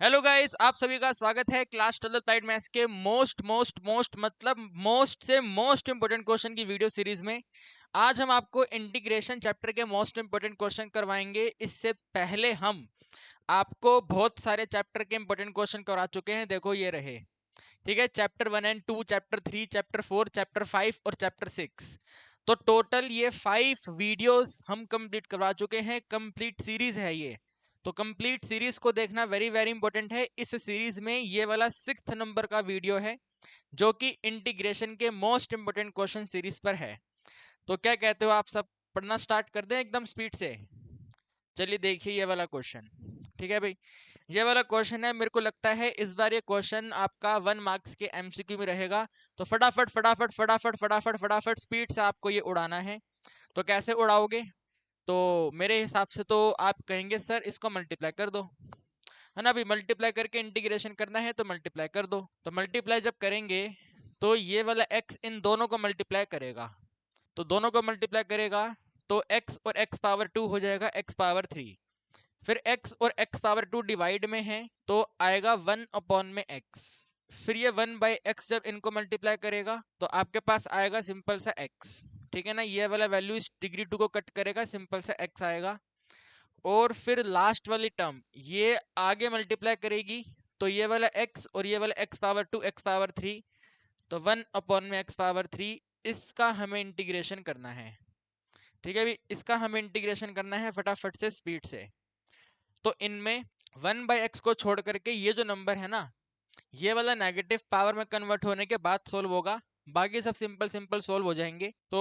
Hello guys, आप सभी का स्वागत है क्लास 12 अप्लाइड मैथ्स के मोस्ट से मोस्ट इंपोर्टेंट क्वेश्चन की वीडियो सीरीज में। आज हम आपको इंटीग्रेशन चैप्टर के मोस्ट इंपोर्टेंट क्वेश्चन करवाएंगे। इससे पहले हम आपको बहुत सारे चैप्टर के इंपोर्टेंट क्वेश्चन करवा चुके हैं। देखो ये रहे, ठीक है, chapter 1 and 2, chapter 3, chapter 4, chapter 5 और चैप्टर 6। तो टोटल ये 5 वीडियोस हम कंप्लीट करवा चुके हैं। कंप्लीट सीरीज है ये। तो कंप्लीट सीरीज को देखना वेरी वेरी इंपॉर्टेंट है। इस सीरीज में ये वाला 6th नंबर का वीडियो है जो कि इंटीग्रेशन के मोस्ट इंपोर्टेंट क्वेश्चन सीरीज पर है। तो क्या कहते हो आप सब, पढ़ना स्टार्ट कर दें एकदम स्पीड से? चलिए देखिए ये वाला क्वेश्चन। ठीक है भाई, ये वाला क्वेश्चन है। मेरे को लगता है इस बार ये क्वेश्चन आपका 1 मार्क्स के एमसीक्यू में रहेगा। तो फटाफट फटाफट फटाफट फटाफट फटाफट स्पीड से आपको ये उड़ाना है। तो कैसे उड़ाओगे? तो मेरे हिसाब से तो आप कहेंगे सर इसको मल्टीप्लाई कर दो, है ना। अभी मल्टीप्लाई करके इंटीग्रेशन करना है तो मल्टीप्लाई कर दो। तो मल्टीप्लाई जब करेंगे तो ये वाला x इन दोनों को मल्टीप्लाई करेगा। तो दोनों को मल्टीप्लाई करेगा तो x और x पावर 2 हो जाएगा x पावर 3। फिर x और x पावर 2 डिवाइड में है तो आएगा 1 अपॉन में x। फिर ये 1 बाई एक्स जब इनको मल्टीप्लाई करेगा तो आपके पास आएगा सिंपल सा x। ठीक है ना, ये वाला वैल्यू इस डिग्री 2 को कट करेगा, सिंपल सा x आएगा। और फिर लास्ट वाली टर्म ये आगे मल्टीप्लाई करेगी तो ये वाला x और ये वाला x पावर 2 x पावर 3, तो 1 अपॉन में x पावर 3। इसका हमें इंटीग्रेशन करना है। ठीक है, अभी इसका हमें इंटीग्रेशन करना है फटाफट से स्पीड से। तो इनमें 1 बाई एक्स को छोड़ करके ये जो नंबर है ना, ये वाला नेगेटिव पावर में कन्वर्ट होने के बाद सोल्व होगा। बाकी सब सिंपल सिंपल सोल्व हो जाएंगे। तो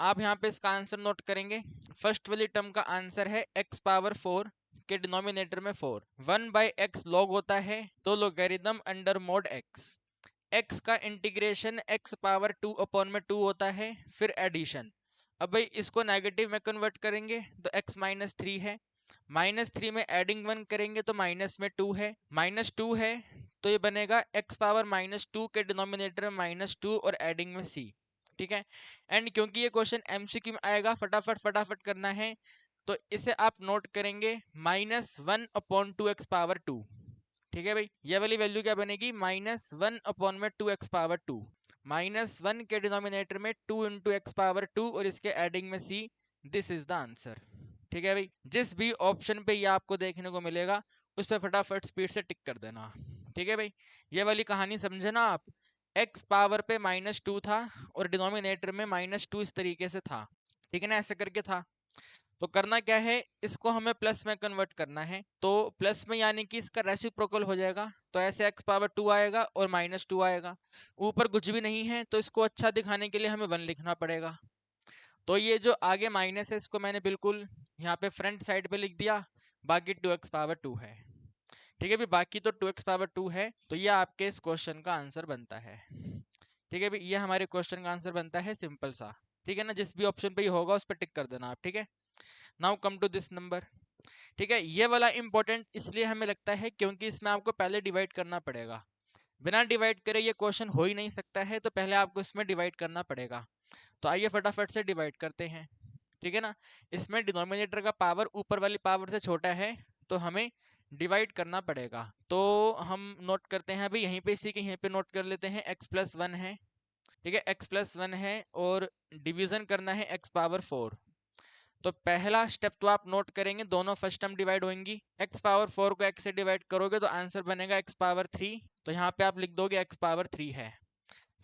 आप यहाँ पे इसका आंसर नोट करेंगे। फर्स्ट वाली टर्म का आंसर है x पावर 4 के डिनोमिनेटर में 4। 1 बाई एक्स लॉग होता है तो logarithm under mode x। x का इंटीग्रेशन x पावर 2 अपॉन में 2 होता है। फिर एडिशन, अब भाई इसको नेगेटिव में कन्वर्ट करेंगे तो x माइनस 3 है। -3 में एडिंग 1 करेंगे तो माइनस में 2 है। -2 है तो ये बनेगा x पावर -2 के डिनोमिनेटर में -2 और एडिंग में c। ठीक है, एंड क्योंकि ये क्वेश्चन एमसीक्यू में आएगा फटाफट फटाफट करना है तो इसे आप नोट करेंगे -1 अपॉन 2x पावर 2। ठीक है भाई, ये वाली वैल्यू क्या बनेगी? -1 अपॉन में 2x पावर 2। -1 के डिनोमिनेटर में 2 इंटू एक्स पावर 2 और इसके एडिंग में c। This is the answer. ठीक है भाई, जिस भी ऑप्शन पे ये आपको देखने को मिलेगा उस पर फटाफट स्पीड से टिक कर देना। ठीक है भाई, ये वाली कहानी समझे ना आप। x पावर पे -2 था और डिनोमिनेटर में -2 इस तरीके से था। ठीक है ना, ऐसे करके था। तो करना क्या है, इसको हमें प्लस में कन्वर्ट करना है। तो प्लस में यानी कि इसका रेसिप्रोकल हो जाएगा। तो ऐसे x पावर 2 आएगा और -2 आएगा। ऊपर कुछ भी नहीं है तो इसको अच्छा दिखाने के लिए हमें 1 लिखना पड़ेगा। तो ये जो आगे माइनस है इसको मैंने बिल्कुल यहाँ पे फ्रंट साइड पे लिख दिया। बाकी 2x पावर 2 है। ठीक है भी, बाकी तो 2x पावर 2 है। तो ये आपके इस क्वेश्चन का आंसर बनता है। ठीक है भी, ये हमारे क्वेश्चन का आंसर बनता है सिंपल सा। ठीक है ना, जिस भी ऑप्शन पे ये होगा उस पर टिक कर देना आप। ठीक है, now come to this number. ठीक है, ये वाला इंपॉर्टेंट इसलिए हमें लगता है क्योंकि इसमें आपको पहले डिवाइड करना पड़ेगा। बिना डिवाइड करे ये क्वेश्चन हो ही नहीं सकता है, तो पहले आपको इसमें डिवाइड करना पड़ेगा। तो आइए फटाफट से डिवाइड करते हैं। ठीक है ना, इसमें डिनोमिनेटर का पावर ऊपर वाली पावर से छोटा है तो हमें डिवाइड करना पड़ेगा। तो हम नोट करते हैं अभी यहीं पे, इसी के यहीं पे नोट कर लेते हैं x प्लस 1 है। ठीक है, x प्लस 1 है और डिवीजन करना है x पावर 4। तो पहला स्टेप तो आप नोट करेंगे, दोनों फर्स्ट टर्म डिवाइड होंगी। x पावर 4 को x से डिवाइड करोगे तो आंसर बनेगा x पावर 3। तो यहाँ पे आप लिख दोगे x पावर 3 है।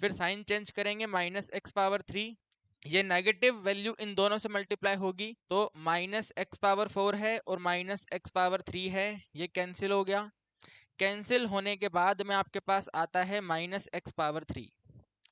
फिर साइन चेंज करेंगे, -x पावर 3। ये नेगेटिव वैल्यू इन दोनों से मल्टीप्लाई होगी तो -x पावर 4 है और -x पावर 3 है, ये कैंसिल हो गया। कैंसिल होने के बाद में आपके पास आता है -x पावर 3।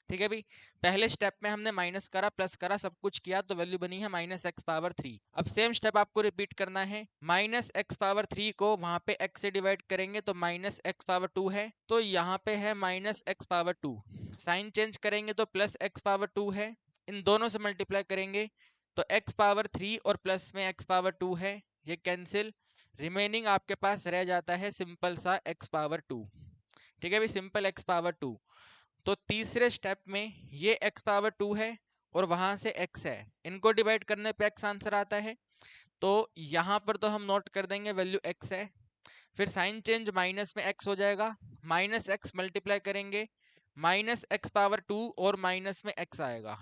ठीक है भाई, पहले स्टेप में हमने माइनस करा प्लस करा सब कुछ किया तो वैल्यू बनी है -x पावर 3। अब सेम स्टेप आपको रिपीट करना है। -x पावर 3 को वहां पे x से डिवाइड करेंगे तो -x पावर 2 है, तो यहाँ पे है -x पावर 2। साइन चेंज करेंगे तो +x पावर 2 है। इन दोनों से मल्टीप्लाई करेंगे तो x पावर 3 और प्लस में x पावर 2 है, ये कैंसिल। रिमेनिंग आपके पास रह जाता है सिंपल सा x पावर 2। ठीक है भाई, सिंपल x पावर 2। तो तीसरे स्टेप में ये x पावर 2 है और वहां से x है, इनको डिवाइड करने पे x आंसर आता है। तो यहाँ पर तो हम नोट कर देंगे वैल्यू x है। फिर साइन चेंज माइनस में x हो जाएगा, माइनस x मल्टीप्लाई करेंगे माइनस x पावर 2 और माइनस में x आएगा।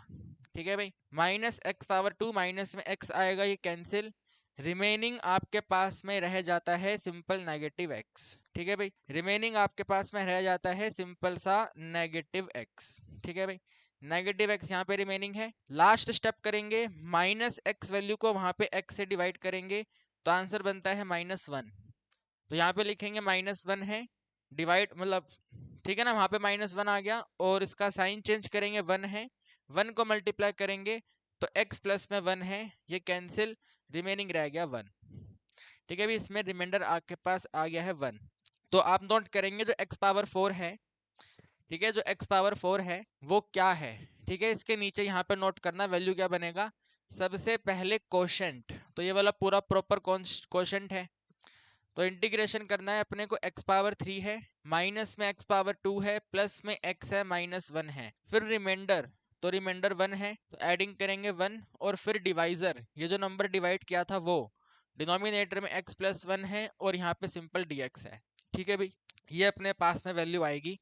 ठीक है भाई, माइनस x पावर 2 माइनस में x आएगा, ये कैंसिल, रिमेनिंग आपके पास में रह जाता है सिंपल नेगेटिव x। ठीक है भाई, रिमेनिंग आपके पास में रह जाता है सिंपल सा नेगेटिव x। ठीक है भाई, नेगेटिव x यहाँ पे रिमेनिंग है। लास्ट स्टेप करेंगे, माइनस x वैल्यू को वहां पे x से डिवाइड करेंगे तो आंसर बनता है -1। तो यहाँ पे लिखेंगे -1 है, डिवाइड मतलब, ठीक है ना, वहां पे -1 आ गया और इसका साइन चेंज करेंगे 1 है, 1 को मल्टीप्लाई करेंगे तो x प्लस में 1 है, ये कैंसिल, रिमेनिंग रह गया 1। ठीक है, भी इसमें रिमाइंडर आपके पास आ गया है 1। तो आप नोट करेंगे जो x पावर 4 है, ठीक है, जो x पावर 4 है वो क्या है। ठीक है, इसके नीचे यहाँ पे नोट करना वैल्यू क्या बनेगा, सबसे पहले कोशेंट, तो ये वाला पूरा प्रॉपर कोशेंट है। तो इंटीग्रेशन करना है अपने को, x पावर 3 है, माइनस में x पावर 2 है, प्लस में x है -1 है, फिर रिमाइंडर, तो रिमाइंडर 1 है, तो एडिंग करेंगे 1, और फिर डिवाइजर, ये जो नंबर डिवाइड किया था वो डिनोमिनेटर में x प्लस 1 है और यहाँ पे सिंपल dx है। ठीक है भाई, ये अपने पास में वैल्यू आएगी।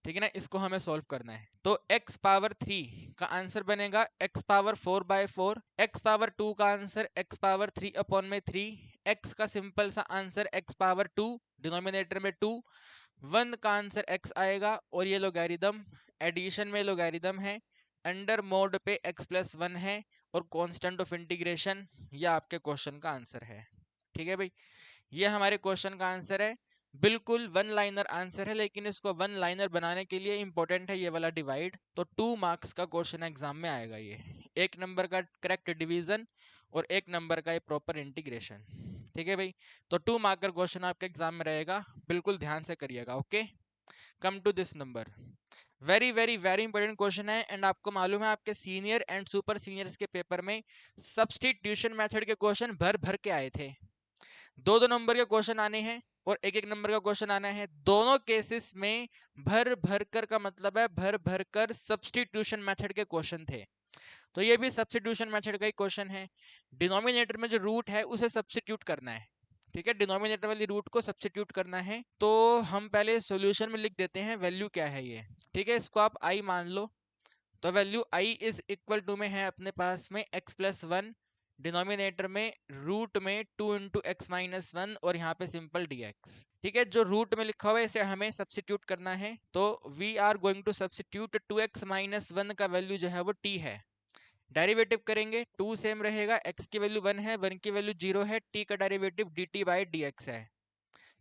ठीक है ना, इसको हमें सॉल्व करना है। तो x पावर 3 का आंसर बनेगा x पावर 4/4, x पावर 2 का आंसर x पावर 3/3, x का सिंपल सा आंसर x पावर 2, डिनोमिनेटर में 2, 1 का आंसर x आएगा, और ये लोगैरिथम, एडिशन में लोगैरिथम है, अंडर मोड पे x प्लस 1 है, और कांस्टेंट ऑफ इंटीग्रेशन, ये आपके क्वेश्चन का आंसर है। ठीक है भाई, ये हमारे क्वेश्चन का आंसर है, बिल्कुल वन लाइनर आंसर है, लेकिन इसको वन लाइनर बनाने के लिए इंपॉर्टेंट है ये वाला डिवाइड। तो 2 मार्क्स का क्वेश्चन एग्जाम में आएगा ये, 1 नंबर का करेक्ट डिवीजन और 1 नंबर का ये प्रॉपर इंटीग्रेशन। ठीक है भाई, तो 2 मार्क का क्वेश्चन आपके एग्जाम में रहेगा, बिल्कुल ध्यान से करिएगा। Okay, come to this number, very very very important question है। एंड आपको मालूम है आपके सीनियर एंड सुपर सीनियर्स के पेपर में सब्स्टिट्यूशन मेथड के क्वेश्चन भर भर के आए थे। 2-2 नंबर के क्वेश्चन आने हैं और 1-1 नंबर का क्वेश्चन आना है। दोनों केसेस में भर भर कर का मतलब है भर भर कर सब्स्टिट्यूशन मेथड के क्वेश्चन थे। तो ये भी सब्स्टिट्यूशन मेथड का ही क्वेश्चन है। डिनोमिनेटर में जो रूट है उसे सब्स्टिट्यूट करना है। ठीक है, डिनोमिनेटर वाली रूट को सब्स्टिट्यूट करना है। तो हम पहले सॉल्यूशन में लिख देते हैं वैल्यू क्या है ये। ठीक है, इसको आप आई मान लो। तो value I is equal to में है अपने पास में x प्लस 1, डिनोमिनेटर में रूट में 2 इंटू एक्स माइनस 1, और यहाँ पे सिंपल dx। ठीक है, जो रूट में लिखा हुआ है इसे हमें सब्स्टिट्यूट करना है। तो we are going to substitute 2x minus 1 का वैल्यू जो है वो t है। डेरिवेटिव करेंगे, 2 सेम रहेगा, x की वैल्यू 1 है, 1 की वैल्यू 0 है, t का डेरिवेटिव dt बाई dx है।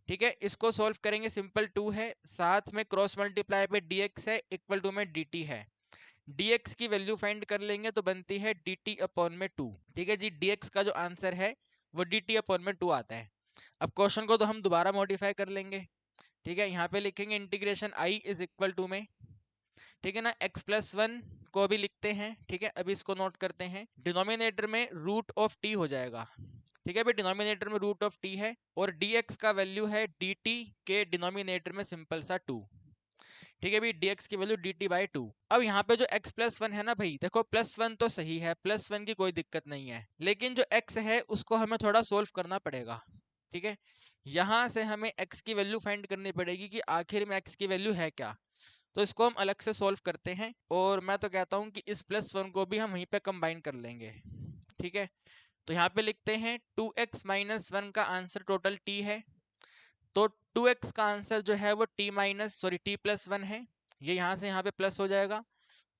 ठीक है, इसको सॉल्व करेंगे, सिंपल 2 है, साथ में क्रॉस मल्टीप्लाई पे dx है, इक्वल टू में dt है। dx की वैल्यू फाइंड कर लेंगे तो बनती है dt अपॉन में 2। ठीक है जी, dx का जो आंसर है वो dt अपॉन में 2 आता है। अब क्वेश्चन को तो हम दोबारा मॉडिफाई कर लेंगे। ठीक है, यहाँ पे लिखेंगे integration i is equal to में, ठीक है ना, x प्लस 1 को भी लिखते हैं। ठीक है, अभी इसको नोट करते हैं, डिनोमिनेटर में रूट ऑफ t हो जाएगा। ठीक है भाई, डिनोमिनेटर में रूट ऑफ t है, और dx का वैल्यू है dt के डिनोमिनेटर में सिंपल सा 2। ठीक है भाई, dx की वैल्यू dt बाई 2। अब यहाँ पे जो x प्लस 1 है ना भाई, देखो प्लस 1 तो सही है, प्लस 1 की कोई दिक्कत नहीं है, लेकिन जो x है उसको हमें थोड़ा सोल्व करना पड़ेगा। ठीक है, यहाँ से हमें x की वैल्यू फाइंड करनी पड़ेगी कि आखिर में x की वैल्यू है क्या। तो इसको हम अलग से सोल्व करते हैं, और मैं तो कहता हूँ कि इस प्लस 1 को भी हम वहीं पे कंबाइन कर लेंगे। ठीक है, तो यहाँ पे लिखते हैं 2x माइनस 1 का आंसर टोटल t है। तो 2x का आंसर जो है वो t प्लस 1 है, ये यहाँ से यहाँ पे प्लस हो जाएगा,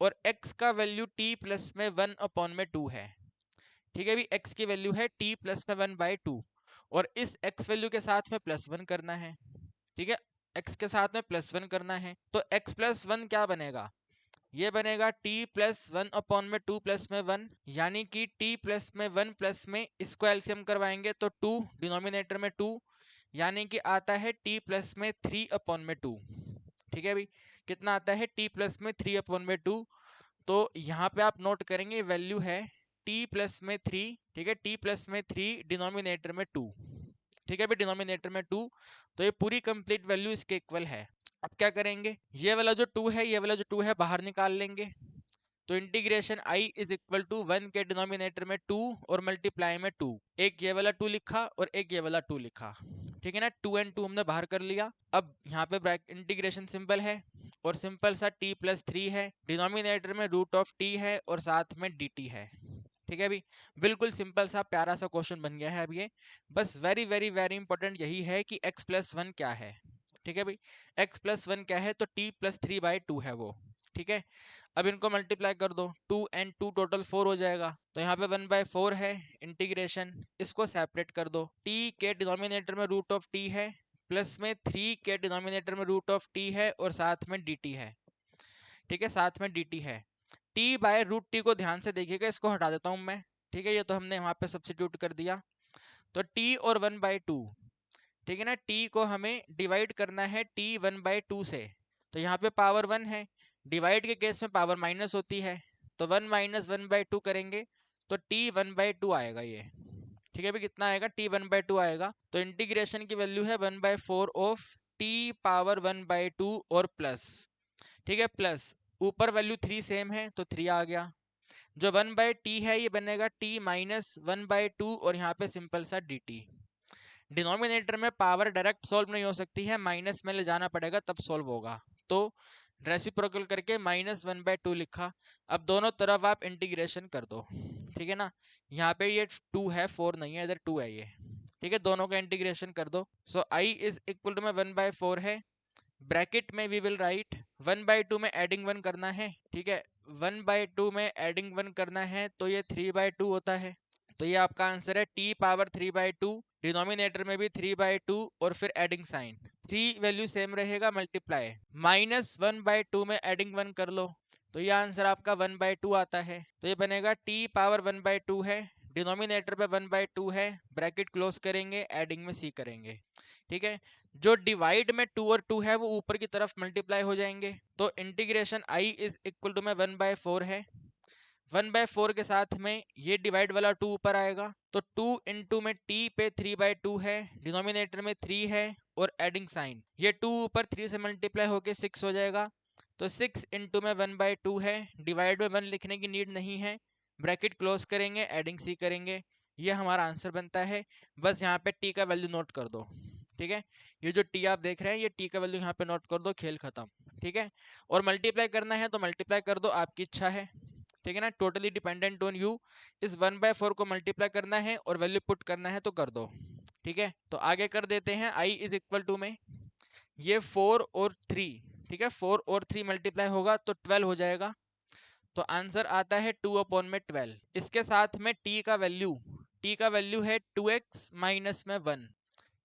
और x का वैल्यू t प्लस में 1 अपॉन में 2 है। ठीक है भी, x की वैल्यू है t प्लस में 1/2, और इस x वैल्यू के साथ में प्लस 1 करना है। ठीक है, x के साथ में प्लस 1 करना है, तो x प्लस 1 क्या बनेगा, ये बनेगा t प्लस 1 अपॉन में 2 प्लस में 1, यानी कि t प्लस में 1 प्लस में, इसको एलसीएम करवाएंगे तो 2, डिनोमिनेटर में 2, यानी कि आता है t प्लस में 3 अपॉन में 2। ठीक है भाई, कितना आता है t प्लस में 3 अपॉन में 2। तो यहाँ पे आप नोट करेंगे वैल्यू है t प्लस में 3। ठीक है, t प्लस में 3, डिनोमिनेटर में 2। ठीक है भाई, डिनोमिनेटर में 2, तो ये पूरी कंप्लीट वैल्यू इसके इक्वल है। अब क्या करेंगे, ये वाला जो 2 है, ये वाला जो 2 है बाहर निकाल लेंगे। तो integration i is equal to 1 के डिनोमिनेटर में 2 और मल्टीप्लाई में 2, एक ये वाला 2 लिखा और एक ये वाला 2 लिखा, ठीक है ना। 2 एंड 2 हमने बाहर कर लिया। अब यहाँ पे इंटीग्रेशन सिंपल है और सिंपल सा t प्लस 3 है, डिनोमिनेटर में रूट ऑफ t है और साथ में dt है, ठीक है अभी बिल्कुल सिंपल सा प्यारा सा क्वेश्चन बन गया है। अब ये बस वेरी वेरी वेरी इंपॉर्टेंट यही है कि x प्लस 1 क्या है, ठीक है भाई। x प्लस 1 क्या है, तो t प्लस 3 बाई 2 है वो, ठीक है। अब इनको मल्टीप्लाई कर दो, 2 एंड 2 टोटल 4 हो जाएगा, तो यहाँ पे 1/4 है इंटीग्रेशन, इसको सेपरेट कर दो। t के डिनोमिनेटर में रूट ऑफ t है, प्लस में 3 के डिनोमिनेटर में रूट ऑफ t है और साथ में dt है, ठीक है, साथ में dt है। t बाय रूट टी को ध्यान से देखिएगा, इसको हटा देता हूं मैं, ठीक है। ये तो हमने वहां पे सब्स्टिट्यूट कर दिया, तो t और 1/2, ठीक है ना। t को हमें डिवाइड करना है t 1/2 से, तो यहाँ पे पावर 1 है, डिवाइड के केस में पावर माइनस होती है, तो 1 माइनस 1/2 करेंगे तो t 1/2 आएगा ये, ठीक है भाई। कितना आएगा, t 1/2 आएगा। तो इंटीग्रेशन की वैल्यू है 1/4 ऑफ t पावर 1/2 और प्लस, ठीक है, प्लस ऊपर वैल्यू 3 सेम है तो 3 आ गया। जो 1/t है ये बनेगा t माइनस 1/2 और यहाँ पे सिंपल सा dt। डिनोमिनेटर में पावर डायरेक्ट सॉल्व नहीं हो सकती है, माइनस में ले जाना पड़ेगा तब सॉल्व होगा, तो रेसिप्रोकल करके -1/2 लिखा। अब दोनों तरफ आप इंटीग्रेशन कर दो, ठीक है ना। यहाँ पे ये 2 है, 4 नहीं है, इधर 2 है ये, ठीक है। दोनों का इंटीग्रेशन कर दो। सो i इज इक्वल टू में 1/4 है, ब्रैकेट में वी विल राइट 1/2 में एडिंग 1 करना है, ठीक है। 1/2 में एडिंग 1 करना है तो ये 3/2 होता है, तो ये आपका आंसर है t पावर 3/2, डिनोमिनेटर में भी 3/2 और फिर एडिंग साइन, 3 वैल्यू सेम रहेगा, मल्टीप्लाई -1/2 में एडिंग 1 कर लो, तो ये आंसर आपका 1/2 आता है। तो ये बनेगा t पावर 1/2 है, डिनोमिनेटर पे 1/2 है, ब्रैकेट क्लोज करेंगे, एडिंग में c करेंगे, ठीक है। जो डिवाइड में 2 और 2 है वो ऊपर की तरफ मल्टीप्लाई हो जाएंगे, तो integration i is equal to में 1/4 है, 1/4 के साथ में ये डिवाइड वाला 2 ऊपर आएगा, तो 2 इंटू में t पे 3/2 है, डिनोमिनेटर में 3 है और एडिंग साइन, ये 2 ऊपर 3 से मल्टीप्लाई होके 6 हो जाएगा, तो 6 इंटू में 1/2 है, डिवाइड में 1 लिखने की नीड नहीं है, ब्रैकेट क्लोज करेंगे, एडिंग c करेंगे, ये हमारा आंसर बनता है। बस यहाँ पे t का वैल्यू नोट कर दो, ठीक है। ये जो t आप देख रहे हैं ये t का वैल्यू यहाँ पे नोट कर दो, खेल खत्म, ठीक है। और मल्टीप्लाई करना है तो मल्टीप्लाई कर दो, आपकी इच्छा है, ठीक है ना, टोटली डिपेंडेंट ऑन यू। इस 1/4 को मल्टीप्लाई करना है और वैल्यू पुट करना है तो कर दो, ठीक है। तो आगे कर देते हैं, i इज इक्वल टू में ये 4 और 3, ठीक है, 4 और 3 मल्टीप्लाई होगा तो 12 हो जाएगा, तो आंसर आता है 2/12। इसके साथ में t का वैल्यू है 2x माइनस में 1,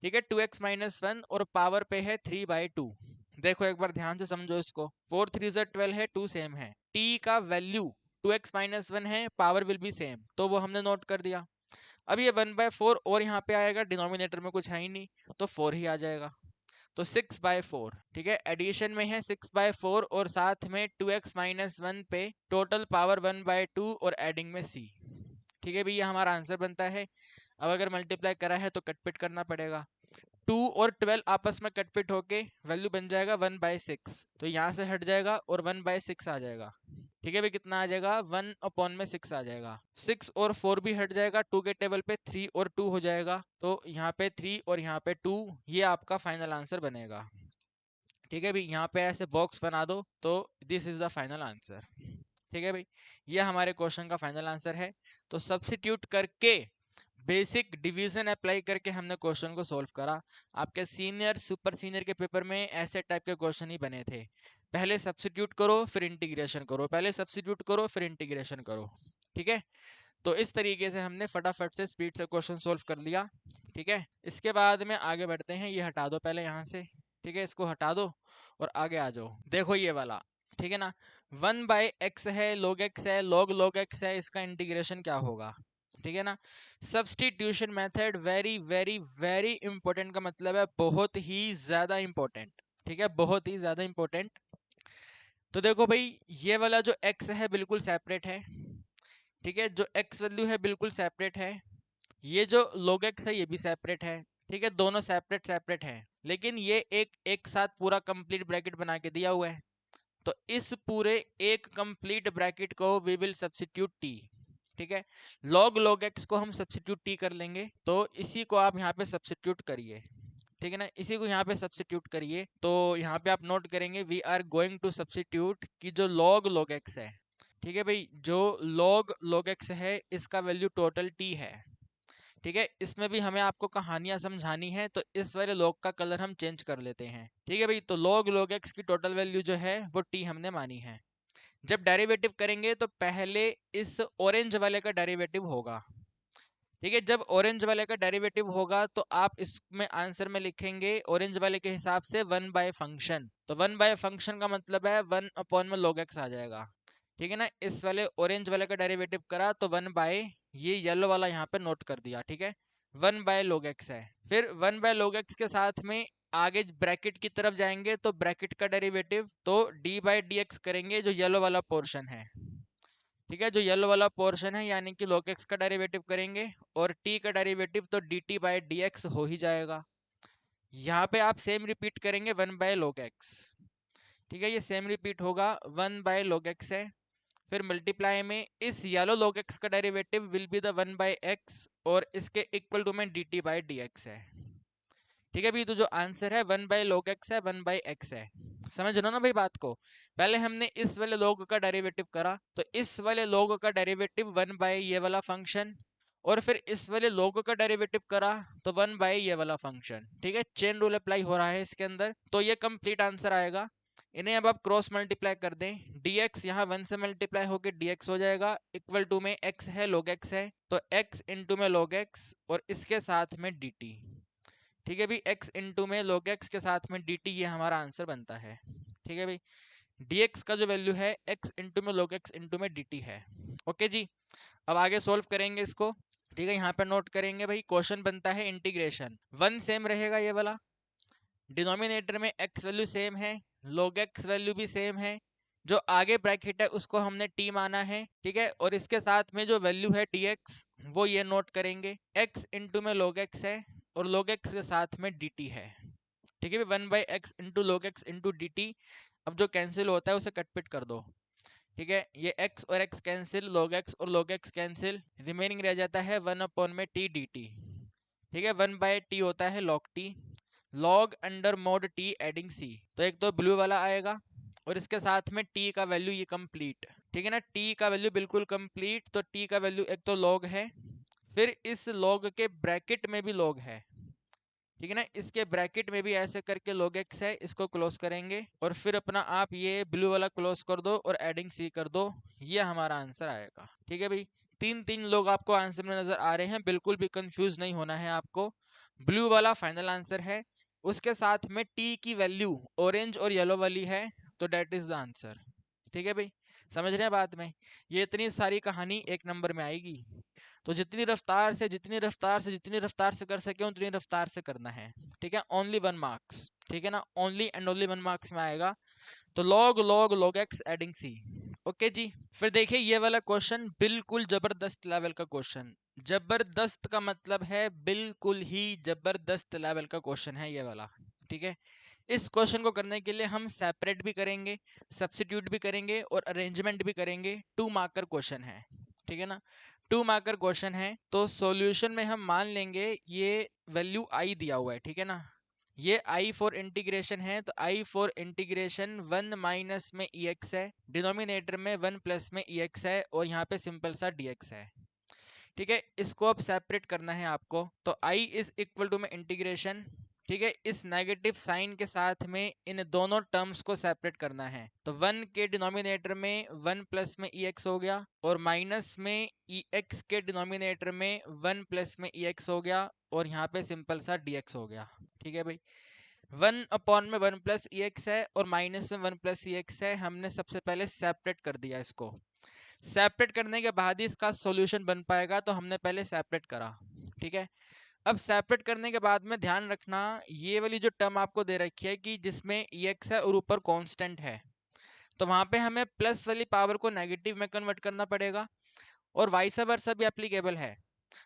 ठीक है, 2x माइनस 1 और पावर पे है 3/2। देखो एक बार ध्यान से समझो इसको, 4 3 12 है, 2 सेम है, t का वैल्यू 2x माइनस 1 है, पावर विल बी सेम, तो वो हमने नोट कर दिया। अब ये 1/4 और यहाँ पे आएगा, डिनोमिनेटर में कुछ है ही नहीं तो 4 ही आ जाएगा, तो 6/4, ठीक है। एडिशन में है 6/4 और साथ में 2x माइनस 1 पे टोटल पावर 1/2 और एडिंग में c, ठीक है भैया, हमारा आंसर बनता है। अब अगर मल्टीप्लाई करा है तो कटपिट करना पड़ेगा, 2 और 12 आपस में कटपिट होके वैल्यू बन जाएगा 1/6, तो यहाँ से हट जाएगा और 1/6 आ जाएगा, ठीक है भाई। कितना आ जाएगा, 1/6 आ जाएगा। 6 और 4 भी हट जाएगा, 2 के टेबल पे 3 और 2 हो जाएगा, तो यहाँ पे 3 और यहाँ पे 2, ये आपका फाइनल आंसर बनेगा, ठीक है भाई। यहाँ पे ऐसे बॉक्स बना दो तो this is the final answer, ठीक है भाई। ये हमारे क्वेश्चन का फाइनल आंसर है। तो सब्स्टिट्यूट करके, बेसिक डिवीजन अप्लाई करके हमने क्वेश्चन को सॉल्व करा। आपके सीनियर सुपर सीनियर के पेपर में ऐसे टाइप के क्वेश्चन ही बने थे, पहले सब्स्टिट्यूट करो फिर इंटीग्रेशन करो, पहले सब्स्टिट्यूट करो फिर इंटीग्रेशन करो, ठीक है। तो इस तरीके से हमने फटाफट से स्पीड से क्वेश्चन सॉल्व कर लिया, ठीक है। इसके बाद में आगे बढ़ते हैं, ये हटा दो पहले यहाँ से, ठीक है, इसको हटा दो और आगे आ जाओ। देखो ये वाला, ठीक है ना, 1/x है, log x है, log x है, इसका इंटीग्रेशन क्या होगा, ठीक है ना। Substitution method very very very important, का मतलब है बहुत ही ज्यादा इंपॉर्टेंट, ठीक है, बहुत ही ज्यादा इंपॉर्टेंट। तो देखो भाई, ये वाला जो x है बिल्कुल सेपरेट है, ठीक है, जो x वैल्यू है बिल्कुल सेपरेट है, ये जो log x है ये भी सेपरेट है, ठीक है, दोनों सेपरेट सेपरेट है, लेकिन ये एक साथ पूरा कंप्लीट ब्रैकेट बना के दिया हुआ है, तो इस पूरे एक कंप्लीट ब्रैकेट को वी विल सब्स्टिट्यूट टी, ठीक है। log x को हम सब्स्टिट्यूट टी कर लेंगे, तो इसी को आप यहाँ पे सब्स्टिट्यूट करिए, ठीक है ना, इसी को यहाँ पे सब्स्टिट्यूट करिए। तो यहाँ पे आप नोट करेंगे we are going to substitute कि जो log x है, ठीक है भाई, जो log x है इसका वैल्यू टोटल t है, ठीक है। इसमें भी हमें आपको कहानियां समझानी है, तो इस वाले log का कलर हम चेंज कर लेते हैं, ठीक है भाई। तो log x की टोटल वैल्यू जो है वो t हमने मानी है। जब डेरिवेटिव करेंगे तो पहले इस ऑरेंज वाले का डेरिवेटिव होगा, ठीक है। जब ऑरेंज वाले का डेरिवेटिव होगा तो आप इसमें आंसर में लिखेंगे ऑरेंज वाले के हिसाब से 1/फंक्शन। तो 1/फंक्शन का मतलब है 1 में log x आ जाएगा, ठीक है ना। इस वाले ऑरेंज वाले का डेरिवेटिव करा तो 1 ये येलो वाला यहाँ पे नोट कर दिया, ठीक है। 1/log x है। फिर 1/log x के साथ में आगे ब्रैकेट की तरफ जाएंगे तो ब्रैकेट का डेरिवेटिव तो d/dx करेंगे, जो येलो वाला पोर्शन है, ठीक है। जो येलो वाला पोर्शन है यानी कि log x का डेरिवेटिव करेंगे, और t का डेरिवेटिव तो dt/dx हो ही जाएगा। यहाँ पे आप सेम रिपीट करेंगे 1/log x, ठीक है। ये सेम रिपीट होगा 1/log x है। फिर मल्टीप्लाई में इस येलो log x का derivative will be the 1/x, और इसके इक्वल टू में dt/dx है, ठीक है भाई। तो जो आंसर है 1/log x है, 1/x है। समझ रहे हो ना भाई बात को। पहले हमने इस वाले log का डेरिवेटिव करा, तो इस वाले log का डेरिवेटिव 1/ ये वाला फंक्शन, और फिर इस वाले log का डेरिवेटिव करा तो 1/ ये वाला फंक्शन, ठीक है। चेन रूल अप्लाई हो रहा है इसके अंदर, तो ये कंप्लीट आंसर आएगा। इन्हें अब आप क्रॉस मल्टीप्लाई कर दें, dx यहाँ 1 से मल्टीप्लाई होकर dx हो जाएगा, इक्वल टू में x है log x है, तो x इंटू में log x और इसके साथ में dt, ठीक है भाई। x इंटू में log x के साथ में dt, ये हमारा आंसर बनता है, ठीक है भाई। dx का जो वैल्यू है x इंटू में log x इंटू में dt है। ओके जी, अब आगे सोल्व करेंगे इसको, ठीक है। यहाँ पे नोट करेंगे भाई, क्वेश्चन बनता है इंटीग्रेशन, 1 सेम रहेगा ये वाला, डिनोमिनेटर में x वैल्यू सेम है, log x वैल्यू भी सेम है, जो आगे ब्रैकेट है उसको हमने t माना है, ठीक है। और इसके साथ में जो वैल्यू है dx वो ये नोट करेंगे, x इंटू में log x है और log x के साथ में dt है, ठीक है। 1/x into log x into dt, अब जो कैंसिल होता है उसे कट पिट कर दो, ठीक है। ये x और x कैंसिल, log x और log x कैंसिल, रिमेनिंग रह जाता है 1 में t dt, ठीक है। 1/t होता है log t, log under mode t adding c, तो एक तो ब्लू वाला आएगा और इसके साथ में t का वैल्यू ये कंप्लीट, ठीक है ना। t का वैल्यू बिल्कुल कंप्लीट, तो t का वैल्यू एक तो log है, फिर इस log के ब्रैकेट में भी log है, ठीक है ना। इसके ब्रैकेट में भी ऐसे करके log x है, इसको क्लोज करेंगे और फिर अपना आप ये ब्लू वाला क्लोज कर दो और एडिंग c कर दो, ये हमारा आंसर आएगा, ठीक है भाई। तीन लोग आपको आंसर में नजर आ रहे हैं, बिल्कुल भी कंफ्यूज नहीं होना है आपको। ब्लू वाला फाइनल आंसर है, उसके साथ में t की वैल्यू ऑरेंज और येलो वाली है, तो डेट इज द आंसर, ठीक है भाई। समझ रहे हैं बात में, ये इतनी सारी कहानी एक नंबर में आएगी, तो जितनी रफ्तार से जितनी रफ्तार से जितनी रफ्तार से कर सके उतनी रफ्तार से करना है, ठीक है। ओनली 1 मार्क्स, ठीक है ना, ओनली एंड ओनली 1 मार्क्स में आएगा। तो log x adding c, okay जी। फिर देखिए ये वाला क्वेश्चन बिल्कुल जबरदस्त लेवल का क्वेश्चन, जबरदस्त का मतलब है बिल्कुल ही जबरदस्त लेवल का क्वेश्चन है ये वाला, ठीक है। इस क्वेश्चन को करने के लिए हम सेपरेट भी करेंगे, सब्स्टिट्यूट भी करेंगे और अरेंजमेंट भी करेंगे। 2 मार्कर क्वेश्चन है, ठीक है ना, 2 मार्कर क्वेश्चन है। तो सॉल्यूशन में हम मान लेंगे ये वैल्यू i दिया हुआ है, ठीक है ना, ये i फॉर इंटीग्रेशन है, तो i फॉर इंटीग्रेशन 1 माइनस में ex है, डिनोमिनेटर में 1 प्लस में ex है, और यहाँ पे सिंपल सा dx है, ठीक है। इसको अब सेपरेट करना है आपको, तो i इज इक्वल टू में इंटीग्रेशन, ठीक है। इस नेगेटिव साइन के साथ में इन दोनों टर्म्स को सेपरेट करना है, तो 1 के डिनोमिनेटर में 1 प्लस में ex हो गया, और माइनस में ex के डिनोमिनेटर में 1 प्लस में ex हो गया, और यहाँ पे सिंपल सा dx हो गया, ठीक है भाई। 1 में 1 प्लस ex है और माइनस में 1 प्लस ex है, हमने सबसे पहले सेपरेट कर दिया इसको। सेपरेट करने के बाद ही इसका सॉल्यूशन बन पाएगा, तो हमने पहले सेपरेट करा, ठीक है। अब सेपरेट करने के बाद में ध्यान रखना, ये वाली जो टर्म आपको दे रखी है कि जिसमें ex है और ऊपर कांस्टेंट है, तो वहां पे हमें प्लस वाली पावर को नेगेटिव में कन्वर्ट करना पड़ेगा, और वाइस वर्सा भी एप्लीकेबल है।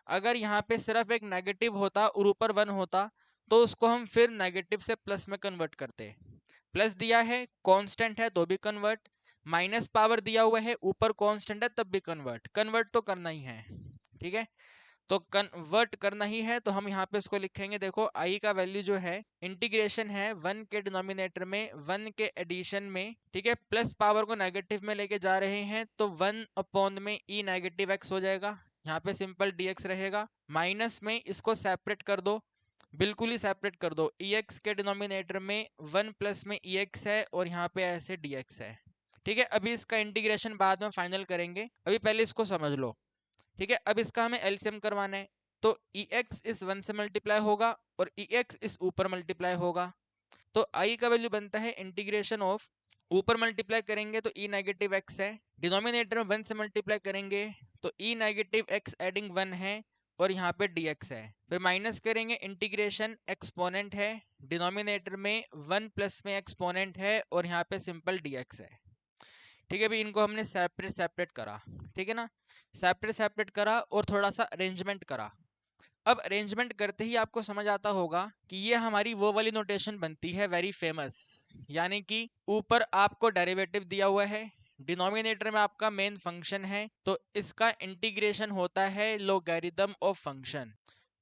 अगर यहाँ पे सिर्फ एक नेगेटिव होता और ऊपर 1 होता तो उसको हम फिर नेगेटिव से प्लस में कन्वर्ट करते हैं। प्लस दिया है, कांस्टेंट है तो भी कन्वर्ट, माइनस पावर दिया हुआ है, ऊपर कांस्टेंट है तब भी कन्वर्ट, कन्वर्ट तो करना ही है। ठीक है, तो कन्वर्ट करना ही है, तो हम यहाँ पे इसको लिखेंगे। देखो आई का वैल्यू जो है, इंटीग्रेशन है 1 के डिनोमिनेटर में 1 के एडिशन में, ठीक है, प्लस पावर को नेगेटिव में लेके जा रहे हैं तो 1 अपॉन में ई नेगेटिव एक्स हो जाएगा, यहाँ पे सिंपल dx रहेगा। माइनस में इसको सेपरेट कर दो, बिल्कुल ही सेपरेट कर दो, ex के डिनोमिनेटर में 1 प्लस में ex है और यहाँ पे ऐसे dx है। ठीक है, अभी इसका इंटीग्रेशन बाद में फाइनल करेंगे, अभी पहले इसको समझ लो। ठीक है, अब इसका हमें एलसीएम करवाना है, तो ex इस 1 से मल्टीप्लाई होगा और ex इस ऊपर मल्टीप्लाई होगा, तो i का वैल्यू बनता है इंटीग्रेशन ऑफ, ऊपर मल्टीप्लाई करेंगे तो e नेगेटिव x है, डिनोमिनेटर में 1 से मल्टीप्लाई करेंगे तो e नेगेटिव x एडिंग 1 है और यहाँ पे dx है, फिर माइनस करेंगे, इंटीग्रेशन एक्सपोनेंट है, डिनोमिनेटर में 1 प्लस में एक्सपोनेंट है और यहाँ पे सिंपल dx है। ठीक है, भाई इनको हमने सेपरेट सेपरेट करा, ठीक है ना, सेपरेट सेपरेट करा और थोड़ा सा अरेंजमेंट करा। अब अरेंजमेंट करते ही आपको समझ आता होगा कि ये हमारी वो वाली नोटेशन बनती है वेरी फेमस, यानी कि ऊपर आपको डेरिवेटिव दिया हुआ है, डिनोमिनेटर में आपका मेन फंक्शन है, तो इसका इंटीग्रेशन होता है लोगैरिथम ऑफ फंक्शन।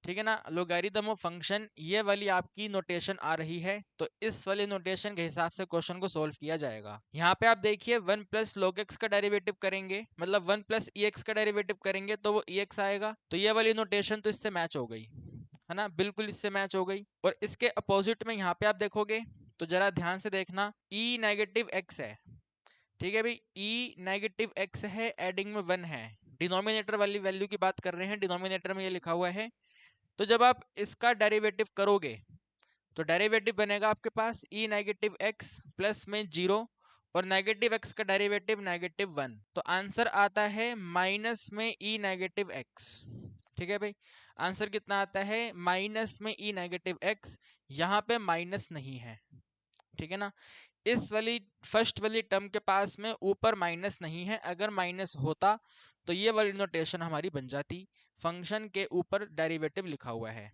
ठीक है ना, लोगैरिथम ऑफ फंक्शन, ये वाली आपकी नोटेशन आ रही है, तो इस वाली नोटेशन के हिसाब से क्वेश्चन को सोल्व किया जाएगा। यहाँ पे आप देखिए 1 प्लस log x का डेरिवेटिव करेंगे, मतलब 1 प्लस ex का डेरिवेटिव करेंगे तो वो ex आएगा, तो ये वाली नोटेशन तो इससे मैच हो गई है ना, बिल्कुल इससे मैच हो गई। और इसके अपोजिट में यहाँ पे आप देखोगे तो जरा ध्यान से देखना, e नेगेटिव x है, ठीक है भाई, e नेगेटिव x है, एडिंग में 1 है, डिनोमिनेटर वाली वैल्यू की बात कर रहे हैं, डिनोमिनेटर में ये लिखा हुआ है, तो जब आप इसका डेरिवेटिव करोगे तो डेरिवेटिव बनेगा आपके पास e नेगेटिव x प्लस में 0 और नेगेटिव x का डेरिवेटिव नेगेटिव 1, तो आंसर आता है माइनस में e नेगेटिव x। ठीक है भाई, आंसर कितना आता है, माइनस में e नेगेटिव x, यहाँ पे माइनस नहीं है। ठीक है ना, इस वाली फर्स्ट वाली टर्म के पास में ऊपर माइनस नहीं है, अगर माइनस होता तो ये वाली नोटेशन हमारी बन जाती, फंक्शन के ऊपर डेरिवेटिव लिखा हुआ है,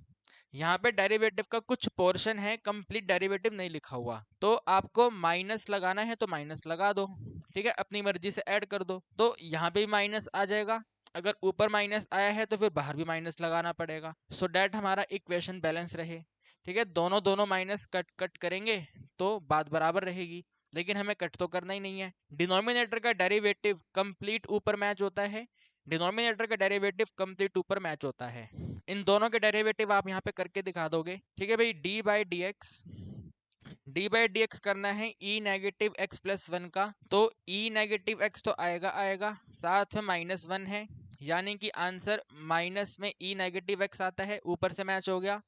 यहाँ पे डेरिवेटिव का कुछ पोर्शन है, कंप्लीट डेरिवेटिव नहीं लिखा हुआ, तो आपको माइनस लगाना है तो माइनस लगा दो, ठीक है, अपनी मर्जी से ऐड कर दो, तो यहाँ पे भी माइनस आ जाएगा, अगर ऊपर माइनस आया है तो फिर बाहर भी माइनस लगाना पड़ेगा, सो डैट हमारा इक्वेशन बैलेंस रहे। ठीक है, दोनों दोनों माइनस कट कट करेंगे तो बात बराबर रहेगी, लेकिन हमें कट तो करना ही नहीं है। डिनोमिनेटर का डेरिवेटिव कंप्लीट ऊपर मैच होता है, डिनोमिनेटर का डेरिवेटिव कंप्लीट ऊपर मैच होता है, इन दोनों के डेरिवेटिव आप यहाँ पे करके दिखा दोगे। ठीक है भाई, डी बाई डी एक्स करना है ई नेगेटिव एक्स प्लस 1 का, तो ई नेगेटिव एक्स तो आएगा आएगा, साथ में माइनस 1 है, यानी कि आंसर माइनस में ई नेगेटिव एक्स आता है, ऊपर से मैच हो गया,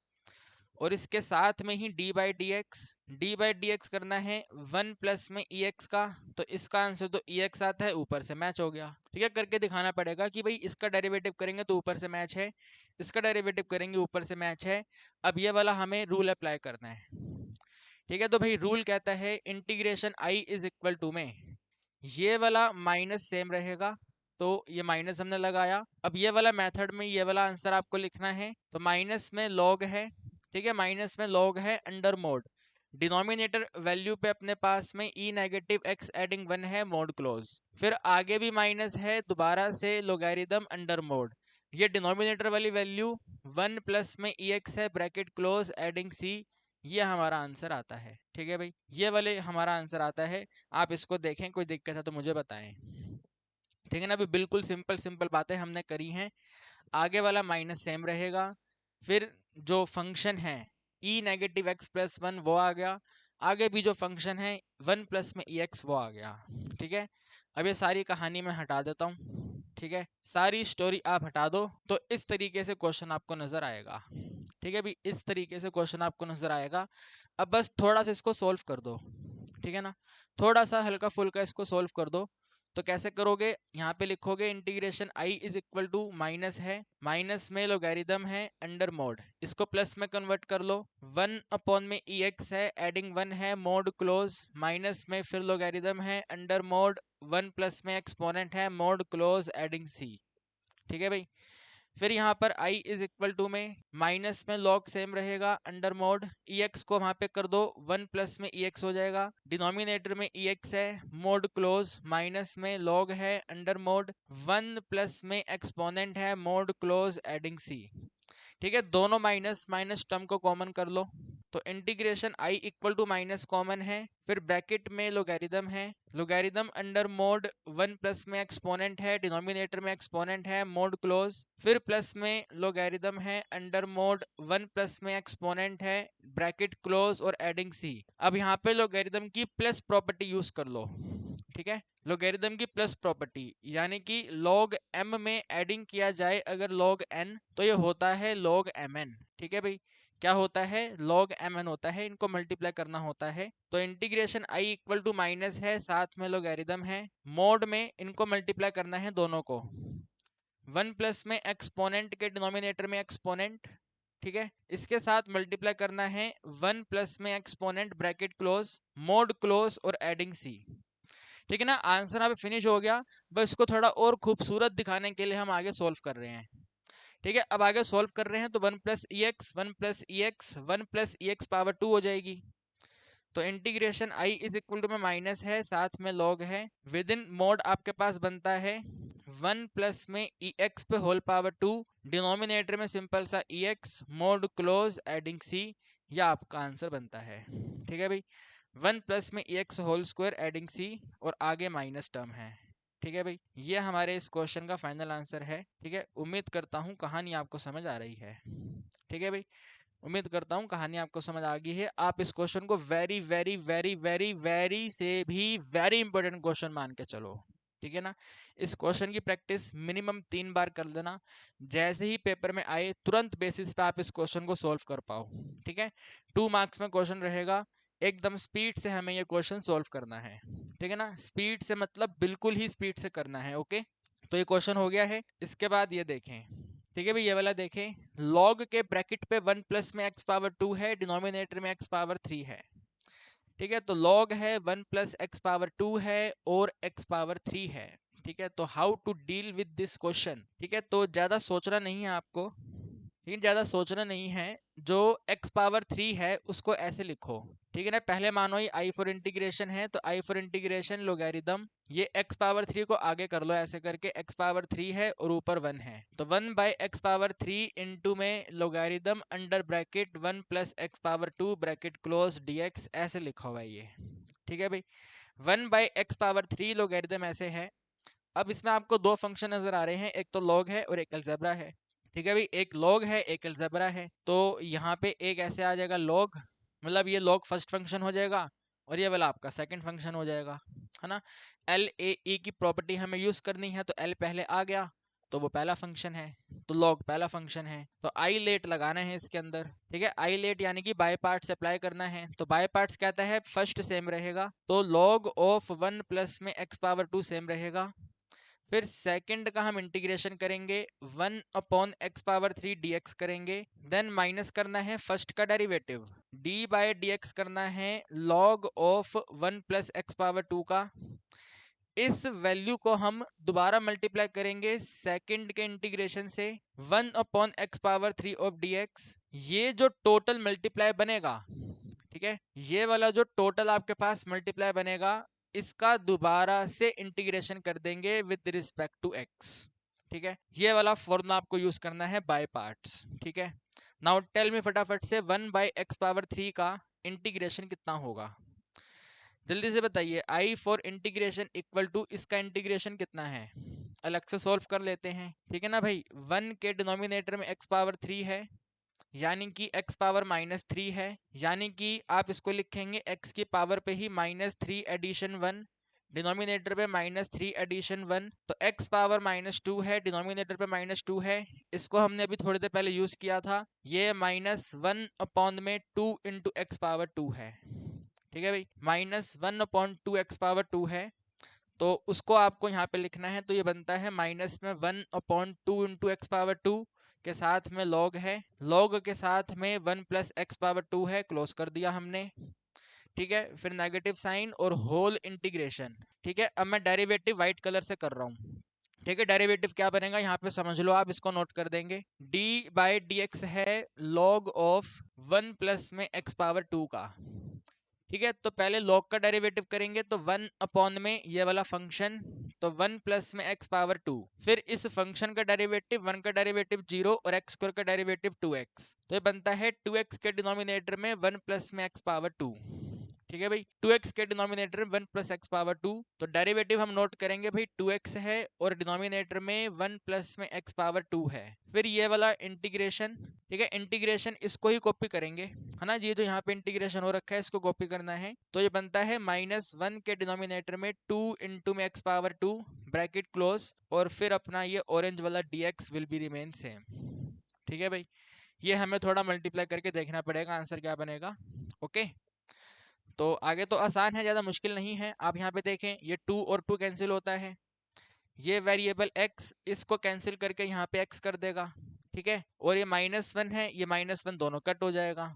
और इसके साथ में ही डी बाई डी एक्स करना है 1 प्लस में ई एक्स का, तो इसका आंसर तो ई एक्स आता है, ऊपर से मैच हो गया। ठीक है, करके दिखाना पड़ेगा कि भाई इसका डेरिवेटिव करेंगे तो ऊपर से मैच है, इसका डेरिवेटिव करेंगे ऊपर से मैच है, अब ये वाला हमें रूल अप्लाई करना है। ठीक है, तो भाई रूल कहता है integration I is equal to में ये वाला माइनस सेम रहेगा, तो ये माइनस हमने लगाया, अब ये वाला मेथड में ये वाला आंसर आपको लिखना है, तो माइनस में लॉग है, ठीक है, माइनस में लॉग है अंडर मोड, डिनोमिनेटर वैल्यू पे अपने पास में ई नेगेटिव एक्स एडिंग 1 है, मोड क्लोज, फिर आगे भी माइनस है, दोबारा से लोगैरिथम अंडर मोड, ये डिनोमिनेटर वाली वैल्यू 1 प्लस में ई एक्स है, ब्रैकेट क्लोज एडिंग सी, ये हमारा आंसर आता है। ठीक है भाई, ये वाले हमारा आंसर आता है, आप इसको देखें, कोई दिक्कत है तो मुझे बताएं। ठीक है ना, अभी बिल्कुल सिंपल सिंपल बातें हमने करी हैं, आगे वाला माइनस सेम रहेगा, फिर जो फंक्शन है ई नेगेटिव एक्स प्लस 1 वो आ गया, आगे भी जो फंक्शन है 1 प्लस में ई एक्स वो आ गया। ठीक है, अब ये सारी कहानी मैं हटा देता हूँ, ठीक है, सारी स्टोरी आप हटा दो, तो इस तरीके से क्वेश्चन आपको नजर आएगा। ठीक है भी, इस तरीके से क्वेश्चन आपको नजर आएगा, अब बस थोड़ा सा इसको सॉल्व कर दो, ठीक है ना, थोड़ा सा हल्का फुल्का इसको सॉल्व कर दो, तो कैसे करोगे, यहाँ पे लिखोगे integration I is equal to minus है, माइनस में लोगैरिथम है अंडर मोड, इसको प्लस में कन्वर्ट कर लो, 1 अपॉन में ई एक्स है, एडिंग 1 है, मोड क्लोज, माइनस में फिर लोगैरिथम है अंडर मोड, 1 प्लस में एक्सपोनेंट है, मोड क्लोज एडिंग सी। ठीक है भाई, फिर यहाँ पर i इज इक्वल टू में माइनस में log सेम रहेगा अंडर मोड ex को वहां पे कर दो 1 प्लस में ex हो जाएगा, डिनोमिनेटर में ex है, मोड क्लोज, माइनस में log है अंडर मोड 1 प्लस में एक्सपोनेंट है, मोड क्लोज एडिंग c। ठीक है, दोनों माइनस माइनस टर्म को कॉमन कर लो तो integration i equal to minus common है, फिर ब्रैकेट में लोगैरिथम है, लोगैरिथम अंडर मोड 1 प्लस में एक्सपोनेंट है, डिनोमिनेटर में एक्सपोनेंट है, मोड क्लोज, फिर प्लस में लोगैरिथम है अंडर मोड 1 प्लस में एक्सपोनेंट है, ब्रैकेट क्लोज और एडिंग c। अब यहाँ पे लोगैरिथम की प्लस प्रॉपर्टी यूज कर लो। ठीक है, लोगैरिथम की प्लस प्रॉपर्टी यानी कि log m में एडिंग किया जाए अगर log n तो ये होता है log mn। ठीक है भाई, क्या होता है log mn होता है, इनको मल्टीप्लाई करना होता है। तो integration i equal to minus है, साथ में लोगैरिथम है, मोड में इनको मल्टीप्लाई करना है दोनों को, 1 प्लस में एक्सपोनेंट के डिनोमिनेटर में एक्सपोनेंट, ठीक है, इसके साथ मल्टीप्लाई करना है 1 प्लस में exponent bracket close, mode close और एडिंग c। ठीक है ना, आंसर यहाँ पे फिनिश हो गया। बस इसको थोड़ा और खूबसूरत दिखाने के लिए हम आगे सोल्व कर रहे हैं। ठीक है, अब आगे सोल्व कर रहे हैं तो 1 plus E X 1 plus E X 1 plus E X power 2 हो जाएगी। तो integration i is equal to में माइनस है, साथ में log है, विद इन मोड आपके पास बनता है 1 प्लस में ई एक्स पे होल पावर 2, डिनोमिनेटर में सिंपल सा e x, mod close adding c, यह आपका आंसर बनता है। ठीक है भाई, 1 प्लस में X whole square adding c और आगे माइनस टर्म है। ठीक है भाई, ये हमारे इस क्वेश्चन का फाइनल आंसर है। ठीक है, उम्मीद करता हूँ कहानी आपको समझ आ रही है। ठीक है भाई, उम्मीद करता हूँ कहानी आपको समझ आ गई है। आप इस क्वेश्चन को very very very very very से भी वेरी इंपॉर्टेंट क्वेश्चन मान के चलो। ठीक है ना, इस क्वेश्चन की प्रैक्टिस मिनिमम 3 बार कर लेना, जैसे ही पेपर में आए तुरंत बेसिस पे आप इस क्वेश्चन को सोल्व कर पाओ। ठीक है, 2 मार्क्स में क्वेश्चन रहेगा, एकदम स्पीड से हमें ये क्वेश्चन सोल्व करना है। ठीक है ना, स्पीड से मतलब बिल्कुल ही स्पीड से करना है। ओके, तो ये क्वेश्चन हो गया है। इसके बाद ये देखें, ठीक है भाई, ये वाला देखें, log के ब्रैकेट पे 1 प्लस में x पावर 2 है, डिनोमिनेटर में x पावर 3 है। ठीक है, तो log है 1 प्लस x पावर 2 है और x पावर 3 है। ठीक है, तो how to deal with this question. ठीक है, तो ज्यादा सोचना नहीं है आपको, लेकिन ज्यादा सोचना नहीं है, जो x पावर 3 है उसको ऐसे लिखो। ठीक है ना, पहले मानो ये i फॉर इंटीग्रेशन है तो i फॉर इंटीग्रेशन लोगैरिथम, ये x पावर 3 को आगे कर लो ऐसे करके, x पावर 3 है और ऊपर 1 है, तो 1 बाई एक्स पावर 3 इंटू में logarithm under bracket 1 plus x power 2 bracket close dx, ऐसे लिखा हुआ है ये। ठीक है भाई, 1 बाई एक्स पावर 3 लोगैरिथम ऐसे है। अब इसमें आपको दो फंक्शन नजर आ रहे हैं, एक तो log है और एक अलजेब्रा है। ठीक है भाई, एक log है एक अलजेब्रा है, तो यहाँ पे एक ऐसे आ जाएगा log, मतलब ये log फर्स्ट फंक्शन हो जाएगा और ये वाला आपका सेकंड फंक्शन हो जाएगा, है ना। एल ए ई की प्रॉपर्टी हमें यूज करनी है, तो एल पहले आ गया तो वो पहला फंक्शन है, तो log पहला फंक्शन है, तो आई लेट लगाना है इसके अंदर। ठीक है, आई लेट यानी कि बाय पार्ट्स अप्लाई करना है, तो बाय पार्ट्स कहता है फर्स्ट सेम रहेगा, तो log ऑफ 1 प्लस में x पावर 2 सेम रहेगा, फिर सेकंड का हम इंटीग्रेशन करेंगे 1 अपॉन एक्स पावर 3 dx करेंगे, देन माइनस करना है फर्स्ट का डेरिवेटिव, d बाय dx करना है log of 1 plus x power 2 का, इस वैल्यू को हम दोबारा मल्टीप्लाई करेंगे सेकंड के इंटीग्रेशन से 1 upon x power 3 of dx, ये जो टोटल मल्टीप्लाई बनेगा, ठीक है, ये वाला जो टोटल आपके पास मल्टीप्लाई बनेगा, इसका दोबारा से इंटीग्रेशन कर देंगे विद रिस्पेक्ट टू x। ठीक है, ये वाला फॉर्मूला आपको यूज करना है बाय पार्ट्स। ठीक है, नाउ टेल मी फटाफट से 1 बाय एक्स पावर 3 का इंटीग्रेशन कितना होगा, जल्दी से बताइए। i for integration equal to, इसका इंटीग्रेशन कितना है, अलग से सॉल्व कर लेते हैं। ठीक है ना भाई, 1 के डिनोमिनेटर में x पावर 3 है, यानी कि x पावर माइनस 3 है, यानी कि आप इसको लिखेंगे x की पावर पे ही माइनस 3 एडिशन 1, डिनोमिनेटर पे माइनस 3 एडिशन 1, तो x पावर माइनस 2 है, डिनोमिनेटर पे माइनस 2 है, इसको हमने अभी थोड़ी देर पहले यूज किया था, ये माइनस 1 अपॉन में 2 इंटू एक्स पावर 2 है। ठीक है भाई, माइनस 1 अपॉन 2 एक्स पावर 2 है, तो उसको आपको यहाँ पे लिखना है, तो ये बनता है माइनस में 1 अपॉन 2 इंटू एक्स पावर 2 के साथ में log है, log के साथ में 1 प्लस एक्स पावर 2 है, क्लोज कर दिया हमने। ठीक है, फिर नेगेटिव साइन और होल इंटीग्रेशन। ठीक है, अब मैं डेरिवेटिव व्हाइट कलर से कर रहा हूँ, ठीक है। डेरिवेटिव क्या बनेगा यहाँ पे समझ लो, आप इसको नोट कर देंगे। डी बाई डी एक्स है लॉग ऑफ 1 प्लस में एक्स पावर 2 का। ठीक है, तो पहले लॉग का डेरिवेटिव करेंगे तो 1 अपॉन में ये वाला फंक्शन, तो 1 प्लस में एक्स पावर 2, फिर इस फंक्शन का डेरिवेटिव 1 का डेरिवेटिव 0 और एक्स स्क्वायर का डेरिवेटिव 2x, तो ये बनता है 2x के डिनोमिनेटर में 1 प्लस में एक्स पावर 2। ठीक है भाई, 2x के डिनोमिनेटर में 1 प्लस एक्स पावर 2, तो डेरिवेटिव हम नोट करेंगे भाई 2x है और डिनोमिनेटर में 1 प्लस में एक्स पावर 2 है। फिर ये वाला इंटीग्रेशन, ठीक है, इंटीग्रेशन इसको ही कॉपी करेंगे, है ना, ये जो यहाँ पे इंटीग्रेशन हो रखा है इसको कॉपी करना है, तो ये बनता है -1 के डिनोमिनेटर में 2 इंटू में एक्स पावर 2 ब्रैकेट क्लोज, और फिर अपना ये ऑरेंज वाला dx will be remain same. ठीक है भाई, ये हमें थोड़ा मल्टीप्लाई करके देखना पड़ेगा आंसर क्या बनेगा। ओके, तो आगे तो आसान है, ज़्यादा मुश्किल नहीं है। आप यहाँ पे देखें, ये 2 और 2 कैंसिल होता है, ये वेरिएबल x इसको कैंसिल करके यहाँ पे x कर देगा। ठीक है, और ये -1 है, ये -1 दोनों कट हो जाएगा।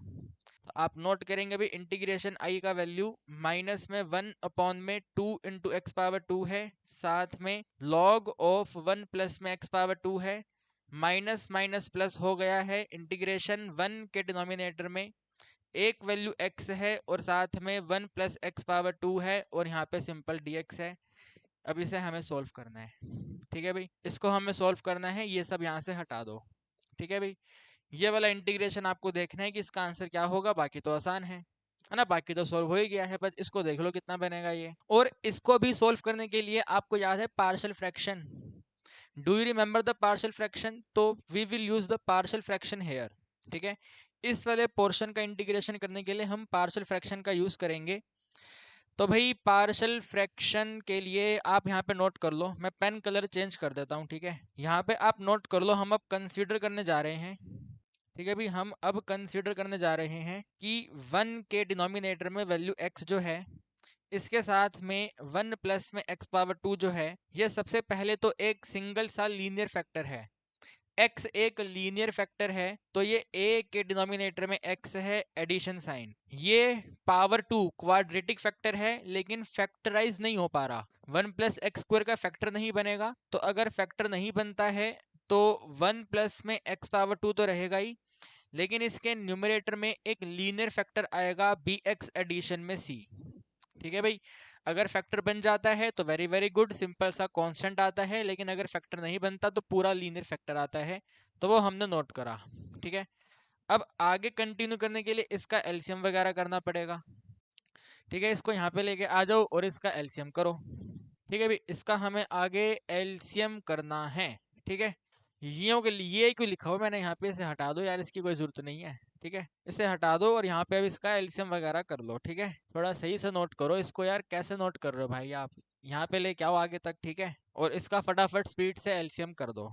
तो आप नोट करेंगे भी इंटीग्रेशन i का वैल्यू माइनस में 1 अपॉन में 2 इंटू एक्स पावर 2 है, साथ में log ऑफ 1 प्लस में एक्स पावर 2 है, माइनस माइनस प्लस हो गया है, इंटीग्रेशन 1 के डिनोमिनेटर में एक वैल्यू x है और साथ में 1 प्लस एक्स पावर 2 है और यहाँ पे सिंपल dx है। अब इसे हमें सॉल्व करना है। ठीक है भाई, इसको हमें सॉल्व करना है, ये सब यहाँ से हटा दो। ठीक है भाई, ये वाला इंटीग्रेशन आपको देखना है कि इसका आंसर क्या होगा, बाकी तो आसान है ना, बाकी तो सॉल्व हो ही गया है, बस इसको देख लो कितना बनेगा ये। और इसको भी सॉल्व करने के लिए आपको याद है partial fraction, do you remember the partial fraction, तो we will use the partial fraction here. ठीक है, इस वाले पोर्शन का इंटीग्रेशन करने के लिए हम पार्शियल फ्रैक्शन का यूज करेंगे। तो भाई पार्शियल फ्रैक्शन के लिए आप यहाँ पे नोट कर लो, मैं पेन कलर चेंज कर देता हूँ। ठीक है, यहाँ पे आप नोट कर लो, हम अब कंसीडर करने जा रहे हैं। ठीक है भाई, हम अब कंसीडर करने जा रहे हैं कि 1 के डिनोमिनेटर में वैल्यू x जो है, इसके साथ में 1 प्लस में x पावर 2 जो है, ये सबसे पहले तो एक सिंगल सा लीनियर फैक्टर है। x एक लीनियर फैक्टर है, तो ये a के डिनोमिनेटर में x है, एडिशन साइन। ये पावर 2 क्वाड्रेटिक फैक्टर है, लेकिन फैक्टराइज नहीं हो पा रहा, 1 प्लस एक्स स्क्वायर का फैक्टर नहीं बनेगा। तो अगर फैक्टर नहीं बनता है तो 1 प्लस में x पावर 2 तो रहेगा ही, लेकिन इसके न्यूमरेटर में एक लीनियर फैक्टर आएगा bx एडिशन में c। ठीक है भाई, अगर फैक्टर बन जाता है तो वेरी वेरी गुड, सिंपल सा कांस्टेंट आता है, लेकिन अगर फैक्टर नहीं बनता तो पूरा लीनियर फैक्टर आता है, तो वो हमने नोट करा। ठीक है, अब आगे कंटिन्यू करने के लिए इसका एलसीएम वगैरह करना पड़ेगा। ठीक है, इसको यहाँ पे लेके आ जाओ और इसका एलसीएम करो। ठीक है भाई, इसका हमें आगे एलसीएम करना है। ठीक है, ये क्यों लिखा हुआ मैंने यहाँ पे, इसे हटा दो यार, इसकी कोई जरूरत नहीं है। ठीक है, इसे हटा दो और यहाँ पे अब इसका एलसीएम वगैरह कर लो। ठीक है, थोड़ा सही से नोट करो इसको यार, कैसे नोट कर रहे हो भाई आप, यहाँ पे लेके आओ आगे तक। ठीक है, और इसका फटाफट स्पीड से एलसीएम कर दो।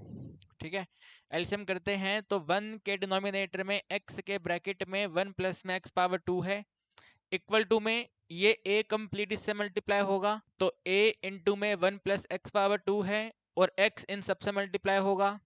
ठीक है, एलसीएम करते हैं तो 1 के डिनोमिनेटर में x के ब्रैकेट में 1 प्लस में एक्स पावर 2 है, इक्वल टू में ये a कंप्लीट इससे मल्टीप्लाई होगा, तो a इंटू में 1 प्लस एक्स पावर 2 है और x इन सबसे मल्टीप्लाई होगा,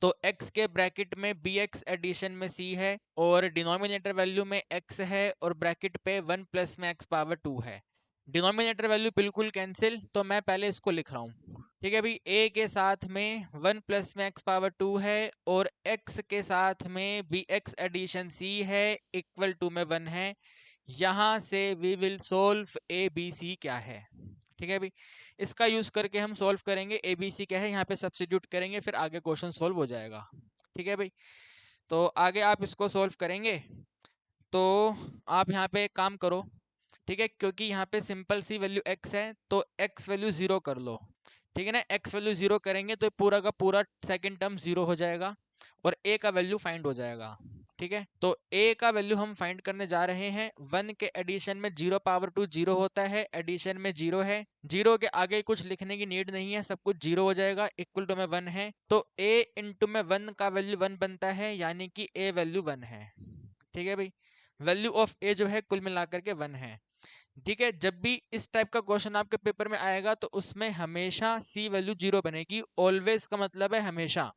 तो x के ब्रैकेट में bx एडिशन में c है और डिनोमिनेटर वैल्यू में x है और ब्रैकेट पे 1 प्लस में x पावर 2 है। डिनोमिनेटर वैल्यू बिल्कुल कैंसिल, तो मैं पहले इसको लिख रहा हूँ। ठीक है भाई, a के साथ में 1 प्लस में x पावर 2 है और x के साथ में bx एडिशन c है, इक्वल टू में 1 है। यहाँ से we will solve A B C क्या है। ठीक है भाई, इसका यूज करके हम सोल्व करेंगे ए बी सी क्या है, यहाँ पे सब्स्टिट्यूट करेंगे, फिर आगे क्वेश्चन सोल्व हो जाएगा। ठीक है भाई, तो आगे आप इसको सोल्व करेंगे तो आप यहाँ पे एक काम करो। ठीक है, क्योंकि यहाँ पे सिंपल सी वैल्यू x है, तो x वैल्यू 0 कर लो। ठीक है ना, x वैल्यू 0 करेंगे तो पूरा का पूरा सेकंड टर्म 0 हो जाएगा और a का वैल्यू फाइंड हो जाएगा। ठीक है, तो a का वैल्यू हम फाइंड करने जा रहे हैं। 1 के एडिशन में 0 पावर 2 0 होता है, एडिशन में 0 है, 0 के आगे कुछ लिखने की नीड नहीं है, सब कुछ 0 हो जाएगा, इक्वल टू में 1 है, तो a इंटू में 1 का वैल्यू 1 बनता है, यानी कि a वैल्यू 1 है। ठीक है भाई, वैल्यू ऑफ a जो है कुल मिलाकर के 1 है। ठीक है, जब भी इस टाइप का क्वेश्चन आपके पेपर में आएगा तो उसमें हमेशा c वैल्यू 0 बनेगी, ऑलवेज का मतलब है हमेशा।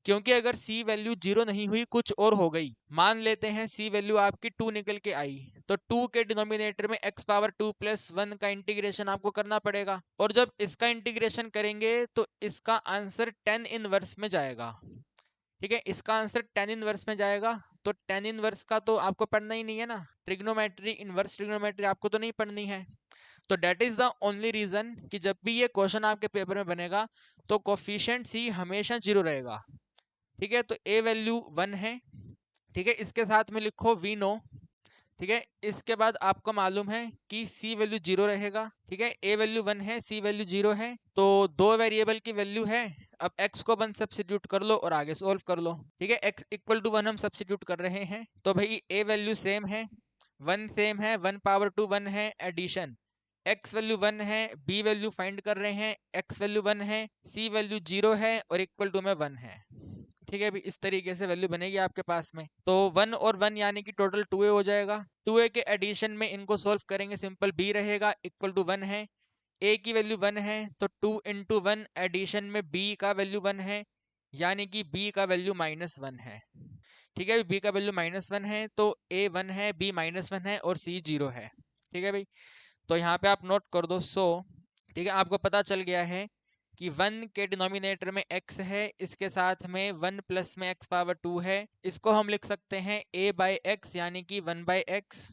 क्योंकि अगर सी वैल्यू 0 नहीं हुई, कुछ और हो गई, मान लेते हैं सी वैल्यू आपकी 2 निकल के आई, तो 2 के डिनोमिनेटर में x पावर 2 प्लस 1 का इंटीग्रेशन आपको करना पड़ेगा, और जब इसका इंटीग्रेशन करेंगे तो इसका आंसर 10 इनवर्स में जाएगा। ठीक है, इसका आंसर 10 इनवर्स में जाएगा। तो 10 इनवर्स का तो आपको पढ़ना ही नहीं है ना, ट्रिग्नोमेट्री, इनवर्स ट्रिग्नोमेट्री आपको तो नहीं पढ़नी है। तो that is the only reason कि जब भी ये क्वेश्चन आपके पेपर में बनेगा तो कोफिशिएंट सी हमेशा 0 रहेगा। ठीक है, तो ए वैल्यू 1 है। ठीक है, इसके साथ में लिखो वी नो। ठीक है, इसके बाद आपको मालूम है कि सी वैल्यू 0 रहेगा। ठीक है, ए वैल्यू 1 है, सी वैल्यू 0 है, तो दो वेरिएबल की वैल्यू है। अब x को 1 सब्सिट्यूट कर लो और आगे सॉल्व कर लो। ठीक है, x इक्वल टू 1 हम सब्सिट्यूट कर रहे हैं, तो भाई ए वैल्यू सेम है, 1 सेम है, 1 पावर 2 1 है, एडिशन, x वैल्यू 1 है, b वैल्यू फाइंड कर रहे हैं, x वैल्यू 1 है, c वैल्यू 0 है और इक्वल टू में 1 है। ठीक है, अभी इस तरीके से वैल्यू बनेगी आपके पास में, तो 1 और 1 यानी कि टोटल 2a हो जाएगा। 2a के एडिशन में इनको सोल्व करेंगे, सिंपल b रहेगा, इक्वल टू 1 है, a की वैल्यू 1 है, तो 2 इंटू 1 एडिशन में b का वैल्यू 1 है, यानी कि b का वैल्यू -1 है। ठीक है, b का वैल्यू -1 है, तो a 1 है, b -1 है और c 0 है। ठीक है भाई, तो यहाँ पे आप नोट कर दो। सो ठीक है, आपको पता चल गया है कि 1 के डिनोमिनेटर में x है, इसके साथ में 1 प्लस में x पावर 2 है, इसको हम लिख सकते हैं a बाई एक्स यानी कि 1 बाई एक्स।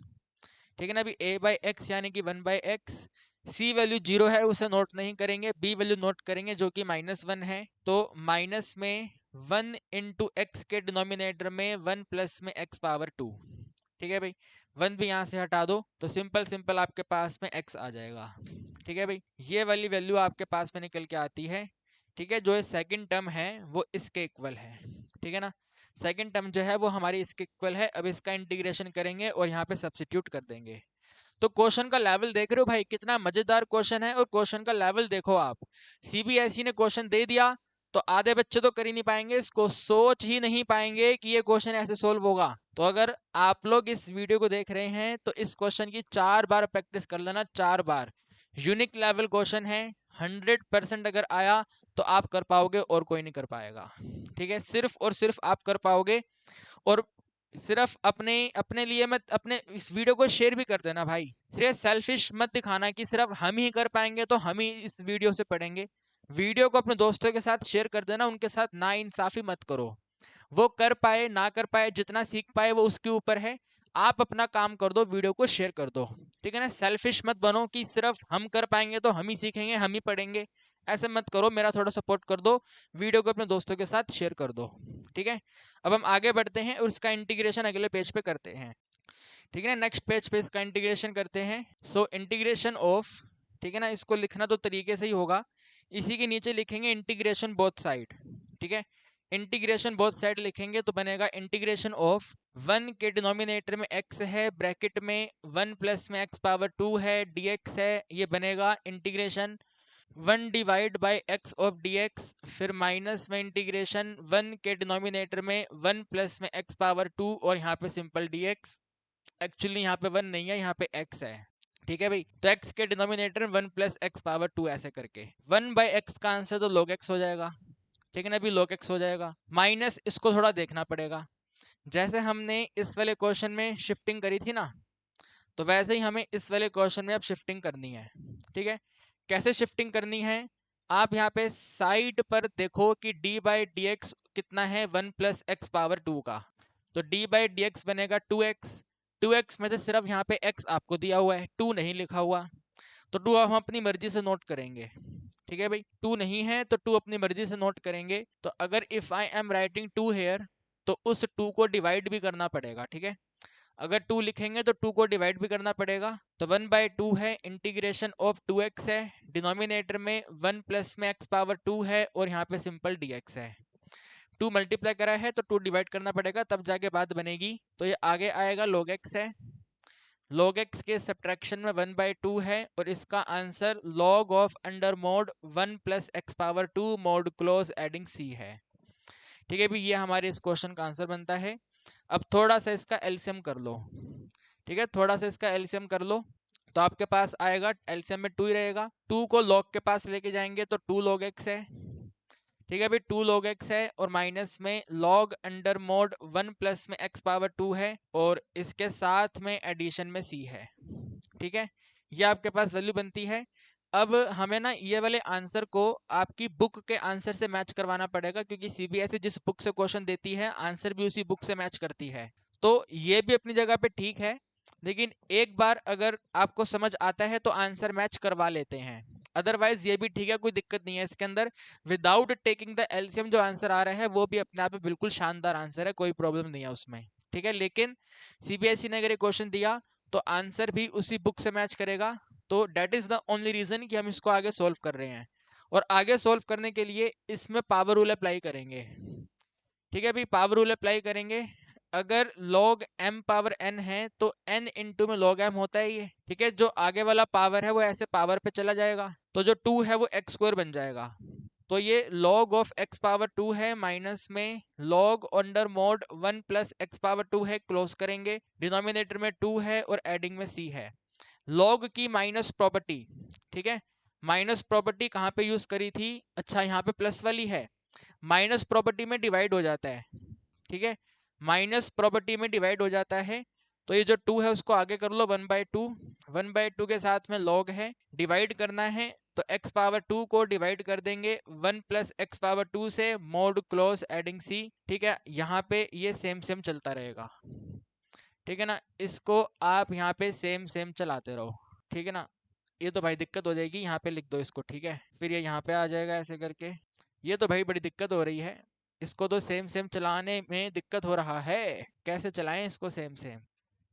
ठीक है ना, अभी a बाई एक्स यानी कि 1 बाई एक्स। c वैल्यू 0 है, उसे नोट नहीं करेंगे, b वैल्यू नोट करेंगे जो कि -1 है, तो माइनस में 1 इंटू एक्स के डिनोमिनेटर में 1 प्लस में x पावर 2। ठीक है भाई, 1 भी यहाँ से हटा दो तो सिंपल सिंपल आपके पास में x आ जाएगा। ठीक है भाई, ये वाली वैल्यू आपके पास में निकल के आती है। ठीक है, जो ये सेकंड टर्म है वो इसके इक्वल है। ठीक है ना, सेकंड टर्म जो है वो हमारी इसके इक्वल है। अब इसका इंटीग्रेशन करेंगे और यहाँ पे सब्सिट्यूट कर देंगे। तो क्वेश्चन का लेवल देख रहे हो भाई, कितना मजेदार क्वेश्चन है, और क्वेश्चन का लेवल देखो आप। सीबीएसई ने क्वेश्चन दे दिया तो आधे बच्चे तो कर ही नहीं पाएंगे, इसको सोच ही नहीं पाएंगे कि ये क्वेश्चन ऐसे सोल्व होगा। तो अगर आप लोग इस वीडियो को देख रहे हैं तो इस क्वेश्चन की 4 बार प्रैक्टिस कर लेना, 4 बार। यूनिक लेवल क्वेश्चन है, 100% अगर आया तो आप कर पाओगे और कोई नहीं कर पाएगा। ठीक है, सिर्फ और सिर्फ आप कर पाओगे। और सिर्फ अपने अपने लिए मत, अपने इस वीडियो को शेयर भी कर देना भाई। सिर्फ सेल्फिश मत दिखाना कि सिर्फ हम ही कर पाएंगे तो हम ही इस वीडियो से पढ़ेंगे। वीडियो को अपने दोस्तों के साथ शेयर कर देना, उनके साथ ना इंसाफी मत करो। वो कर पाए ना कर पाए, जितना सीख पाए वो उसके ऊपर है। आप अपना काम कर दो, वीडियो को शेयर कर दो। ठीक है ना, सेल्फिश मत बनो कि सिर्फ हम कर पाएंगे तो हम ही सीखेंगे, हम ही पढ़ेंगे। ऐसे मत करो, मेरा थोड़ा सपोर्ट कर दो, वीडियो को अपने दोस्तों के साथ शेयर कर दो। ठीक है, अब हम आगे बढ़ते हैं और उसका इंटीग्रेशन अगले पेज पे करते हैं। ठीक है ना, नेक्स्ट पेज पे इसका इंटीग्रेशन करते हैं। सो इंटीग्रेशन ऑफ, ठीक है ना, इसको लिखना तो तरीके से ही होगा, इसी के नीचे लिखेंगे इंटीग्रेशन बोथ साइड। ठीक है, इंटीग्रेशन बोथ साइड लिखेंगे तो बनेगा इंटीग्रेशन ऑफ 1 के डिनोमिनेटर में x है, ब्रैकेट में 1 प्लस में x पावर 2 है, dx है, ये बनेगा integration 1 divide by x of dx, फिर माइनस में इंटीग्रेशन 1 के डिनोमिनेटर में 1 प्लस में x पावर 2 और यहाँ पे सिंपल dx। एक्चुअली यहाँ पे 1 नहीं है, यहाँ पे x है। ठीक है भाई, तो x के डिनोमिनेटर में 1 प्लस एक्स पावर 2 ऐसे करके 1 बाई एक्स का आंसर तो log x हो जाएगा। ठीक है ना, अभी log x हो जाएगा, माइनस इसको थोड़ा देखना पड़ेगा। जैसे हमने इस वाले क्वेश्चन में शिफ्टिंग करी थी ना, तो वैसे ही हमें इस वाले क्वेश्चन में अब शिफ्टिंग करनी है। ठीक है, कैसे शिफ्टिंग करनी है, आप यहाँ पे साइड पर देखो कि d बाई डी एक्स कितना है, 1 प्लस एक्स पावर 2 का, तो d बाई डी एक्स बनेगा 2x। 2x में से सिर्फ यहाँ पे x आपको दिया हुआ है, 2 नहीं लिखा हुआ, तो 2 हम अपनी मर्जी से नोट करेंगे। ठीक है भाई, 2 नहीं है तो 2 अपनी मर्जी से नोट करेंगे। तो अगर if I am writing 2 here तो उस 2 को डिवाइड भी करना पड़ेगा। ठीक है, अगर 2 लिखेंगे तो 2 को डिवाइड भी करना पड़ेगा, तो 1 बाई 2 है, इंटीग्रेशन ऑफ 2x है, डिनोमिनेटर में 1 प्लस में x पावर 2 है और यहाँ पे सिंपल dx है। 2 मल्टीप्लाई करा है तो 2 डिवाइड करना पड़ेगा, तब जाके बात बनेगी। तो ये आगे आएगा log x है, log x के सब्ट्रैक्शन में 1 बाई 2 है और इसका answer log of under mode 1 plus x power 2 mode close adding c है। ठीक है भी, ये हमारे इस क्वेश्चन का आंसर बनता है। अब थोड़ा सा इसका एलसीएम कर लो। ठीक है, थोड़ा सा इसका एलसीएम कर लो, तो आपके पास आएगा एलसीएम में 2 ही रहेगा। 2 को log के पास लेके जाएंगे तो 2 log x है। ठीक है अभी 2 log x है और माइनस में log अंडर मोड 1 प्लस में x पावर 2 है और इसके साथ में एडिशन में c है। ठीक है ये आपके पास वैल्यू बनती है। अब हमें ना ये वाले आंसर को आपकी बुक के आंसर से मैच करवाना पड़ेगा, क्योंकि सीबीएसई जिस बुक से क्वेश्चन देती है आंसर भी उसी बुक से मैच करती है। तो ये भी अपनी जगह पे ठीक है, लेकिन एक बार अगर आपको समझ आता है तो आंसर मैच करवा लेते हैं, अदरवाइज ये भी ठीक है, कोई दिक्कत नहीं है इसके अंदर। विदाउट टेकिंग द एलसीएम जो आंसर आ रहा है वो भी अपने आप में बिल्कुल शानदार आंसर है, कोई प्रॉब्लम नहीं है उसमें। ठीक है लेकिन सीबीएसई ने अगर ये क्वेश्चन दिया तो आंसर भी उसी बुक से मैच करेगा, तो that is the only reason कि हम इसको आगे सोल्व कर रहे हैं। और आगे सोल्व करने के लिए इसमें पावर रूल अप्लाई करेंगे। ठीक है अभी पावर रूल अप्लाई करेंगे। अगर log m पावर n है तो n इंटू में log m होता है ये। ठीक है जो आगे वाला पावर है वो ऐसे पावर पे चला जाएगा, तो जो 2 है वो x स्क्वायर बन जाएगा। तो ये log ऑफ x पावर 2 है माइनस में log under mode 1 plus x power 2 है, क्लोज करेंगे, डिनोमिनेटर में 2 है और एडिंग में c है। log की माइनस प्रॉपर्टी, ठीक है माइनस प्रॉपर्टी कहाँ पे यूज करी थी, अच्छा यहाँ पे प्लस वाली है, माइनस प्रॉपर्टी में डिवाइड हो जाता है। ठीक है माइनस प्रॉपर्टी में डिवाइड हो जाता है, तो ये जो 2 है उसको आगे कर लो 1/2, 1/2 के साथ में log है, डिवाइड करना है तो x पावर 2 को डिवाइड कर देंगे 1 प्लस x पावर 2 से, मोड क्लोज एडिंग c। ठीक है यहाँ पे ये सेम सेम चलता रहेगा। ठीक है ना इसको आप यहाँ पे सेम सेम चलाते रहो। ठीक है ना ये तो भाई दिक्कत हो जाएगी, यहाँ पे लिख दो इसको। ठीक है फिर ये यहाँ पे आ जाएगा ऐसे करके, ये तो भाई बड़ी दिक्कत हो रही है, इसको तो सेम सेम चलाने में दिक्कत हो रहा है, कैसे चलाएं इसको सेम सेम।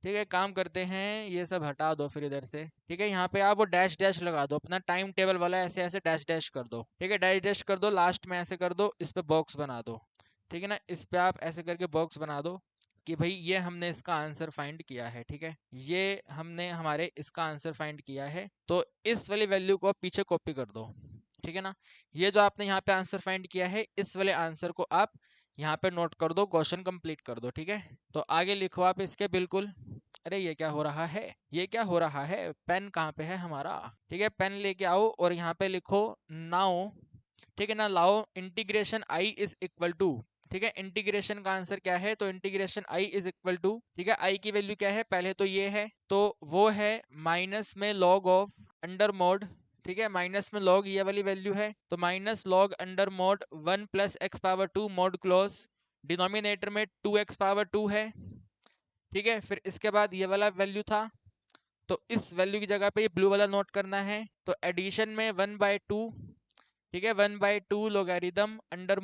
ठीक है काम करते हैं ये सब हटा दो फिर इधर से। ठीक है यहाँ पे आप वो डैश डैश लगा दो, अपना टाइम टेबल वाला ऐसे ऐसे डैश डैश कर दो। ठीक है डैश डैश कर दो, लास्ट में ऐसे कर दो, इस पे बॉक्स बना दो। ठीक है ना इस पे आप ऐसे करके बॉक्स बना दो कि भाई ये हमने इसका आंसर फाइंड किया है। ठीक है ये हमने हमारे इसका आंसर फाइंड किया है, तो इस वाली वैल्यू को पीछे कॉपी कर दो। ठीक है ना ये जो आपने यहाँ पे आंसर फाइंड किया है इस वाले आंसर को आप यहाँ पे नोट कर दो, क्वेश्चन कंप्लीट कर दो। ठीक है तो आगे लिखो आप इसके बिल्कुल। अरे ये क्या हो रहा है, ये क्या हो रहा है, पेन कहाँ पे है हमारा। ठीक है पेन लेके आओ और यहाँ पे लिखो नाउ। ठीक है ना लाओ integration I is equal to. ठीक है इंटीग्रेशन का आंसर क्या है, तो integration I is equal to, ठीक है आई की वैल्यू क्या है पहले तो ये है, तो वो है माइनस में log ऑफ अंडर मोड। ठीक है माइनस में log ये वाली वैल्यू है, तो minus log under mode 1 plus x power 2 mode close, denominator में 2x पावर 2 है। ठीक है फिर इसके बाद ये वाला वैल्यू था, तो इस वैल्यू की जगह पे ये ब्लू वाला नोट करना है, तो एडिशन में 1/2। ठीक है 1/2 logarithm under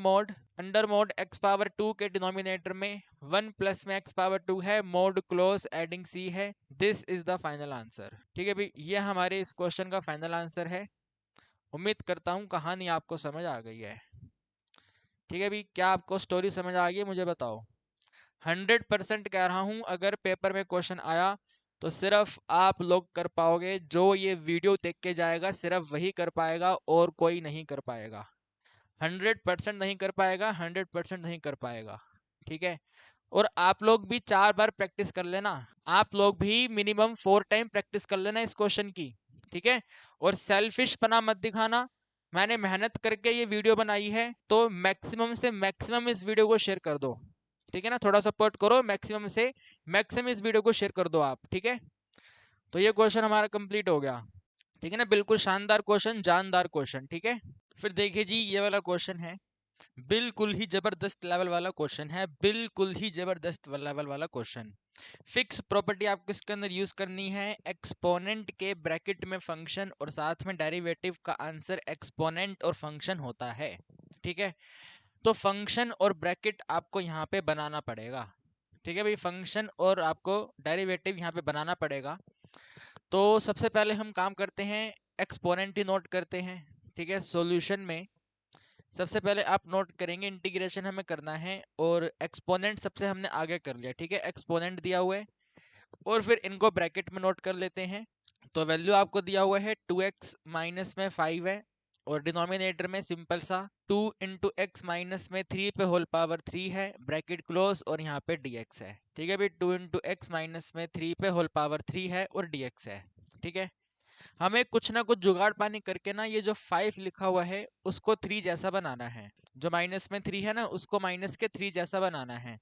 mode x power 2 के डिनोमिनेटर में 1 प्लस में x पावर 2 है, मोड क्लोज एडिंग c है। This is the final answer. ठीक है भाई ये हमारे इस क्वेश्चन का फाइनल आंसर है। उम्मीद करता हूँ कहानी आपको समझ आ गई है। ठीक है भाई क्या आपको स्टोरी समझ आ गई मुझे बताओ। 100% कह रहा हूँ अगर पेपर में क्वेश्चन आया तो सिर्फ आप लोग कर पाओगे, जो ये वीडियो देख के जाएगा सिर्फ वही कर पाएगा और कोई नहीं कर पाएगा। 100% नहीं कर पाएगा, 100% नहीं कर पाएगा। ठीक है और आप लोग भी 4 बार प्रैक्टिस कर लेना, आप लोग भी मिनिमम 4 टाइम प्रैक्टिस कर लेना इस क्वेश्चन की। ठीक है और सेल्फिश पना मत दिखाना, मैंने मेहनत करके ये वीडियो बनाई है तो मैक्सिमम से मैक्सिमम इस वीडियो को शेयर कर दो। ठीक है ना थोड़ा सपोर्ट करो, मैक्सिमम से मैक्सिमम इस वीडियो को शेयर कर दो आप। ठीक है तो ये क्वेश्चन हमारा कंप्लीट हो गया। ठीक है ना बिल्कुल शानदार क्वेश्चन, जानदार क्वेश्चन। ठीक है फिर देखिए जी ये वाला क्वेश्चन है, बिल्कुल ही जबरदस्त लेवल वाला क्वेश्चन है, बिल्कुल ही जबरदस्त लेवल वाला क्वेश्चन। फिक्स प्रॉपर्टी आपको इसके अंदर यूज करनी है, एक्सपोनेंट के ब्रैकेट में फंक्शन और साथ में डेरिवेटिव का आंसर एक्सपोनेंट और फंक्शन होता है। ठीक है तो फंक्शन और ब्रैकेट आपको यहाँ पे बनाना पड़ेगा। ठीक है भाई फंक्शन और आपको डेरिवेटिव यहाँ पे बनाना पड़ेगा। तो सबसे पहले हम काम करते हैं एक्सपोनेंट ही नोट करते हैं। ठीक है सॉल्यूशन में सबसे पहले आप नोट करेंगे इंटीग्रेशन हमें करना है और एक्सपोनेंट सबसे हमने आगे कर लिया। ठीक है एक्सपोनेंट दिया हुआ है और फिर इनको ब्रैकेट में नोट कर लेते हैं। तो वैल्यू आपको दिया हुआ है 2x माइनस में 5 है और डिनोमिनेटर में सिंपल सा 2 इंटू एक्स माइनस में 3 पे होल पावर 3 है, ब्रैकेट क्लोज और यहाँ पे dx है। ठीक है भाई 2 इंटू एक्स माइनस में 3 पे होल पावर 3 है और dx है। ठीक है हमें कुछ ना कुछ जुगाड़ पानी करके ना ये जो 5 लिखा हुआ है उसको 3 जैसा बनाना है। जो माइनस में 3 है ना उसको माइनस के 3 जैसा बनाना है।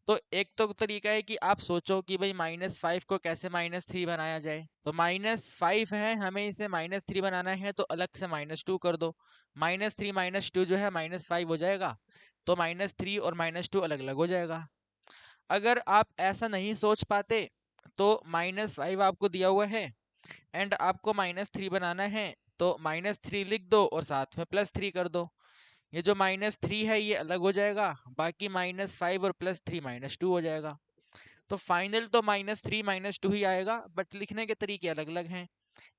तो एक तो तरीका है कि आप सोचो कि भाई -5 को कैसे -3 बनाया जाए। तो -5 है, हमें इसे -3 बनाना है तो अलग से -2 कर दो। -3 -2 जो है -5 हो जाएगा, तो -3 और -2 अलग अलग हो जाएगा। अगर आप ऐसा नहीं सोच पाते तो -5 आपको दिया हुआ है एंड आपको -3 बनाना है, तो -3 लिख दो और साथ में +3 कर दो। ये जो -3 है ये अलग हो जाएगा, बाकी -5 और +3 -2 हो जाएगा। तो फाइनल तो -3 -2 ही आएगा, बट लिखने के तरीके अलग अलग हैं।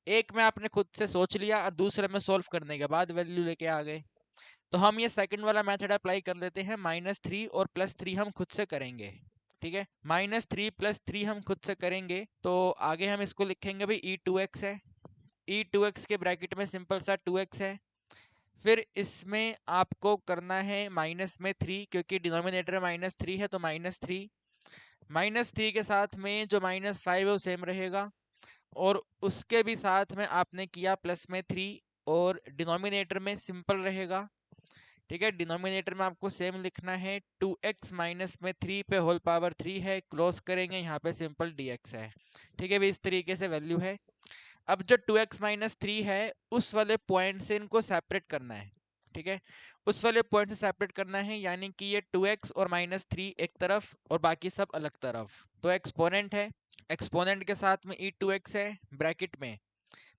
एक में आपने खुद से सोच लिया और दूसरे में सोल्व करने के बाद वैल्यू लेके आ गए। तो हम ये सेकंड वाला मेथड अप्लाई कर लेते हैं, -3 और +3 हम खुद से करेंगे। ठीक है, -3 +3 हम खुद से करेंगे, तो आगे हम इसको लिखेंगे भाई e2x है। e2x के ब्रैकेट में सिंपल सा 2x है। फिर इसमें आपको करना है माइनस में 3, क्योंकि डिनोमिनेटर -3 है तो -3। -3 के साथ में जो -5 है वो सेम रहेगा, और उसके भी साथ में आपने किया प्लस में 3, और डिनोमिनेटर में सिंपल रहेगा। ठीक है, डिनोमिनेटर में आपको सेम लिखना है, 2x माइनस में 3 पे होल पावर 3 है, क्लोज करेंगे यहाँ पे सिंपल dx है। ठीक है, भी इस तरीके से वैल्यू है। अब जो 2x माइनस 3 है उस वाले पॉइंट से इनको सेपरेट करना है। ठीक है, उस वाले पॉइंट से सेपरेट करना है, यानी कि ये 2x और -3 एक तरफ और बाकी सब अलग तरफ। तो एक्सपोनेंट है, एक्सपोनेंट के साथ में e2x है, ब्रैकेट में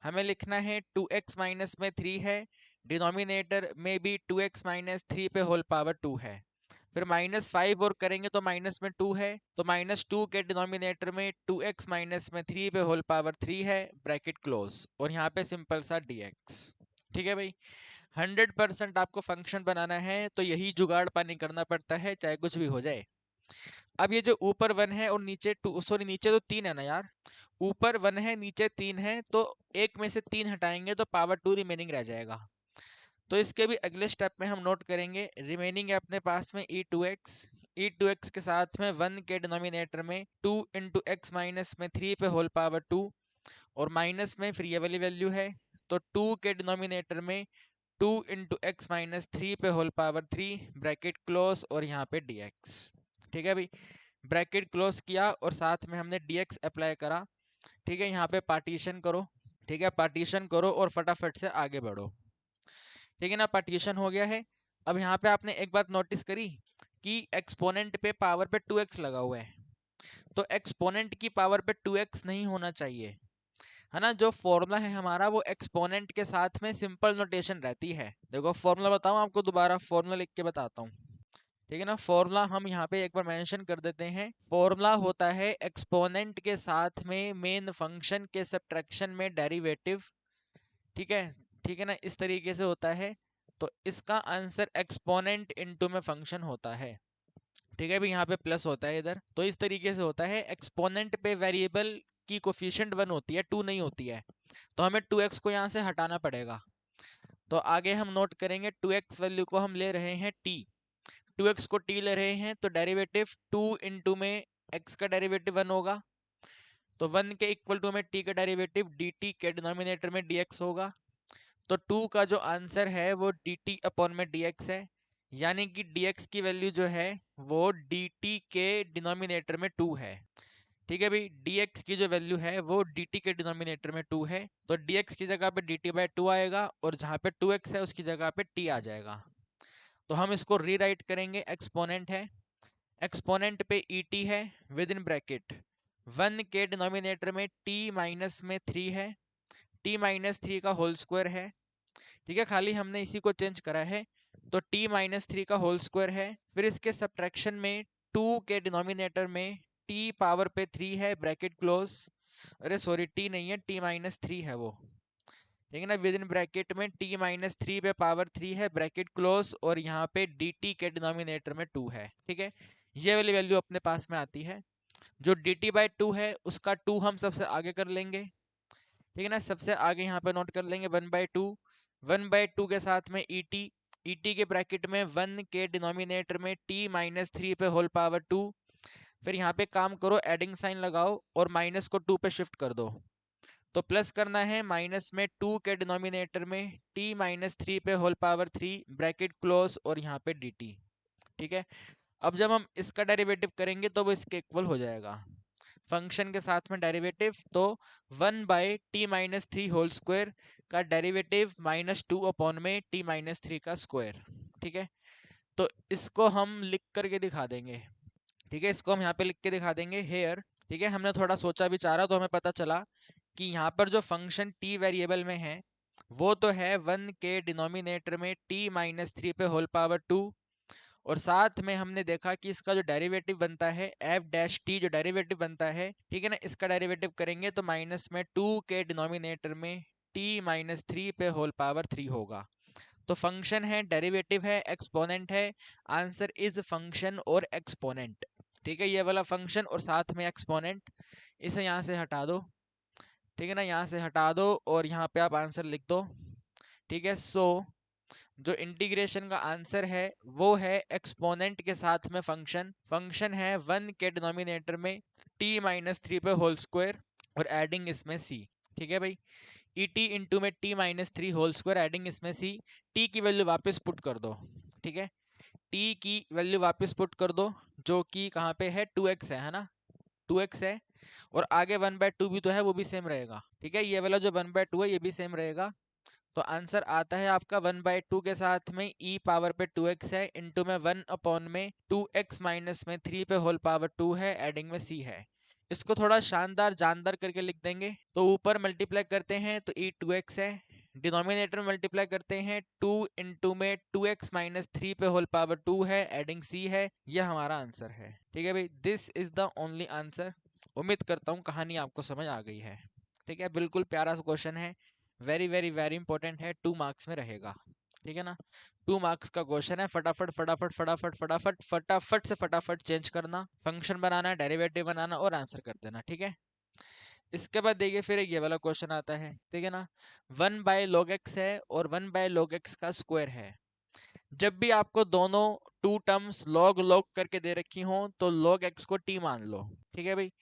हमें लिखना है 2x माइनस में 3 है, डिनोमिनेटर में भी 2x माइनस 3 पे होल पावर 2 है। फिर -5 और करेंगे तो माइनस में 2 है, तो -2 के डिनोमिनेटर में 2x माइनस में 3 पे होल पावर 3 है, ब्रैकेट क्लोज, और यहाँ पे सिंपल सा dx। ठीक है भाई, 100% आपको फंक्शन बनाना है तो यही जुगाड़ पानी करना पड़ता है, चाहे कुछ भी हो जाए। अब ये जो ऊपर 1 है और नीचे 2, सॉरी नीचे तो 3 है ना यार, ऊपर 1 है नीचे 3 है, तो एक में से 3 हटाएंगे तो पावर 2 रिमेनिंग रह जाएगा। तो इसके भी अगले स्टेप में हम नोट करेंगे, रिमेनिंग है अपने पास में e2x, e2x के साथ में 1 के डिनोमिनेटर में 2 इंटू एक्स माइनस में 3 पे होल पावर 2, और माइनस में फिर ये वाली वैल्यू है, तो 2 के डिनोमिनेटर में 2 इंटू एक्स माइनस 3 पे होल पावर 3, ब्रैकेट क्लोज, और यहाँ पे dx। ठीक है भाई, ब्रैकेट क्लोज किया और साथ में हमने dx अप्लाई करा। ठीक है, यहाँ पे पार्टीशन करो। ठीक है, पार्टीशन करो और फटाफट से आगे बढ़ो। ठीक है ना, पार्टीशन हो गया है। अब यहाँ पे आपने एक बात नोटिस करी कि एक्सपोनेंट पे पावर पे 2x लगा हुआ है, तो एक्सपोनेंट की पावर पे 2x नहीं होना चाहिए, है ना। जो फॉर्मूला है हमारा वो एक्सपोनेंट के साथ में सिंपल नोटेशन रहती है। देखो फॉर्मूला बताऊं आपको, दोबारा फॉर्मूला लिख के बताता हूँ। ठीक है ना, फॉर्मूला हम यहाँ पे एक बार मेंशन कर देते हैं। फॉर्मूला होता है एक्सपोनेंट के साथ में मेन फंक्शन के सब्ट्रैक्शन में डेरिवेटिव। ठीक है, ठीक है ना, इस तरीके से होता है। तो इसका आंसर एक्सपोनेंट इनटू में फंक्शन होता है। ठीक है, भी यहाँ पे प्लस होता है इधर, तो इस तरीके से होता है। एक्सपोनेंट पे वेरिएबल की कोफिशिएंट 1 होती है, 2 नहीं होती है, तो हमें 2x को यहाँ से हटाना पड़ेगा। तो आगे हम नोट करेंगे 2x वैल्यू को हम ले रहे हैं t, 2x को t ले रहे हैं, तो डेरिवेटिव 2 इंटू में x का डेरिवेटिव 1 होगा, तो 1 के इक्वल टू में t का डेरिवेटिव dt के डिनोमिनेटर में dx होगा। तो 2 का जो आंसर है वो dt अपॉन में dx है, यानी कि dx की वैल्यू जो है वो dt के डिनोमिनेटर में 2 है। ठीक है भाई, dx की जो वैल्यू है वो dt के डिनोमिनेटर में 2 है, तो dx की जगह पे dt बाई 2 आएगा, और जहाँ पे 2x है उसकी जगह पे t आ जाएगा। तो हम इसको रीराइट करेंगे, एक्सपोनेंट है, एक्सपोनेंट पे et है, विद इन ब्रैकेट 1 के डिनोमिनेटर में t माइनस में 3 है, t माइनस 3 का होल स्क्वायर है। ठीक है, खाली हमने इसी को चेंज करा है, तो t माइनस 3 का होल स्क्वायर है। फिर इसके सब्ट्रैक्शन में 2 के डिनोमिनेटर में t पावर पे 3 है, ब्रैकेट क्लोज, अरे सॉरी t नहीं है, t माइनस 3 है वो। ठीक है ना, विद इन ब्रैकेट में t माइनस 3 पे पावर 3 है, ब्रैकेट क्लोज, और यहाँ पे dt के डिनोमिनेटर में 2 है। ठीक है, ये वाली वैल्यू अपने पास में आती है। जो dt बाई 2 है उसका 2 हम सबसे आगे कर लेंगे। ठीक है ना, सबसे आगे यहाँ पे नोट कर लेंगे 1/2, 1/2 के साथ में et के ब्रैकेट में 1 के डिनोमिनेटर में t माइनस 3 पे होल पावर 2। फिर यहाँ पे काम करो, एडिंग साइन लगाओ और माइनस को 2 पे शिफ्ट कर दो, तो प्लस करना है माइनस में 2 के डिनोमिनेटर में t माइनस 3 पे होल पावर 3 ब्रैकेट क्लोज और यहाँ पे dt। ठीक है, अब जब हम इसका डेरिवेटिव करेंगे तो वो इसके इक्वल हो जाएगा, फंक्शन के साथ में डेरिवेटिव, तो 1 by T minus 3 whole square का डेरिवेटिव -2 अपॉन में टी माइनस 3 का स्क्वायर। ठीक है, तो इसको हम लिख करके दिखा देंगे। ठीक है, इसको हम यहाँ पे लिख के दिखा देंगे हेयर। ठीक है, हमने थोड़ा सोचा विचारा तो हमें पता चला कि यहाँ पर जो फंक्शन t वेरिएबल में है वो तो है 1 के डिनोमिनेटर में t माइनस 3 पे होल पावर 2, और साथ में हमने देखा कि इसका जो डेरिवेटिव बनता है एफ डैश टी जो डेरिवेटिव बनता है, ठीक है ना, इसका डेरिवेटिव करेंगे तो माइनस में 2 के डिनोमिनेटर में t माइनस 3 पे होल पावर 3 होगा। तो फंक्शन है, डेरिवेटिव है, एक्सपोनेंट है, आंसर इज फंक्शन और एक्सपोनेंट। ठीक है, ये वाला फंक्शन और साथ में एक्सपोनेंट, इसे यहाँ से हटा दो। ठीक है ना, यहाँ से हटा दो और यहाँ पे आप आंसर लिख दो। ठीक है, सो जो इंटीग्रेशन का आंसर है वो है एक्सपोनेंट के साथ में फंक्शन, फंक्शन है 1 के डिनोमिनेटर में t माइनस 3 पे होल स्क्वायर और एडिंग इसमें c। ठीक है भाई, ई टी इंटू में t minus 3 whole square adding इसमें c, t की वैल्यू वापस पुट कर दो। ठीक है, t की वैल्यू वापस पुट कर दो जो कि कहाँ पे है 2x है ना, 2x है, और आगे 1/2 भी तो है, वो भी सेम रहेगा। ठीक है, ये वाला जो 1/2 है ये भी सेम रहेगा, तो आंसर आता है आपका 1/2 के साथ में e पावर पे 2x है इंटू में 1 अपॉन में 2x माइनस में 3 पे होल पावर 2 है, एडिंग में c है। इसको थोड़ा शानदार जानदार करके लिख देंगे, तो ऊपर मल्टीप्लाई करते हैं तो e 2x है, डिनोमिनेटर में मल्टीप्लाई करते हैं 2 इंटू में 2x माइनस 3 पे होल पावर 2 है, एडिंग c है। यह हमारा आंसर है। ठीक है भाई, this is the only answer. उम्मीद करता हूँ कहानी आपको समझ आ गई है। ठीक है, बिल्कुल प्यारा सा क्वेश्चन है, वेरी वेरी वेरी इंपॉर्टेंट है, 2 मार्क्स में रहेगा। ठीक है ना, 2 मार्क्स का क्वेश्चन है, फटाफट फटाफट फटाफट फटाफट फटाफट से फटाफट चेंज करना, फंक्शन बनाना, डेरिवेटिव बनाना और आंसर कर देना। ठीक है, इसके बाद देखिए फिर ये वाला क्वेश्चन आता है। ठीक है ना, 1 बाय लॉग एक्स है और 1 बाय लॉग एक्स का स्क्वायर है। जब भी आपको दोनों टू टर्म्स लॉग लॉग करके दे रखी हो तो लॉग एक्स को टी मान लो। ठीक है भाई,